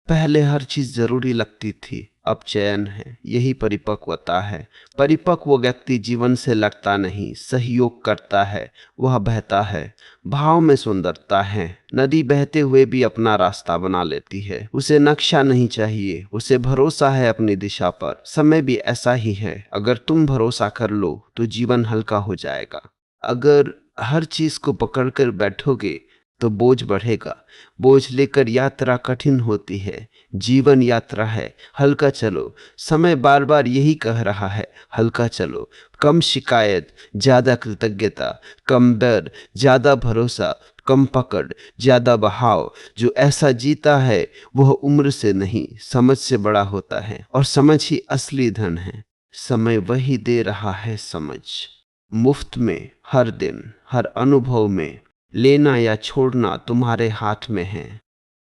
पहले हर चीज जरूरी लगती थी, अब चयन है। यही परिपक्वता है। परिपक्व व्यक्ति जीवन से लगता नहीं, सहयोग करता है। वह बहता है, भाव में सुंदरता है। नदी बहते हुए भी अपना रास्ता बना लेती है। उसे नक्शा नहीं चाहिए, उसे भरोसा है अपनी दिशा पर। समय भी ऐसा ही है। अगर तुम भरोसा कर लो तो जीवन हल्का हो जाएगा। अगर हर चीज को पकड़कर बैठोगे तो बोझ बढ़ेगा। बोझ लेकर यात्रा कठिन होती है। जीवन यात्रा है, हल्का चलो। समय बार बार यही कह रहा है, हल्का चलो। कम शिकायत, ज्यादा कृतज्ञता। कम डर, ज्यादा भरोसा। कम पकड़, ज्यादा बहाव। जो ऐसा जीता है वह उम्र से नहीं, समझ से बड़ा होता है। और समझ ही असली धन है। समय वही दे रहा है समझ, मुफ्त में, हर दिन, हर अनुभव में। लेना या छोड़ना तुम्हारे हाथ में है।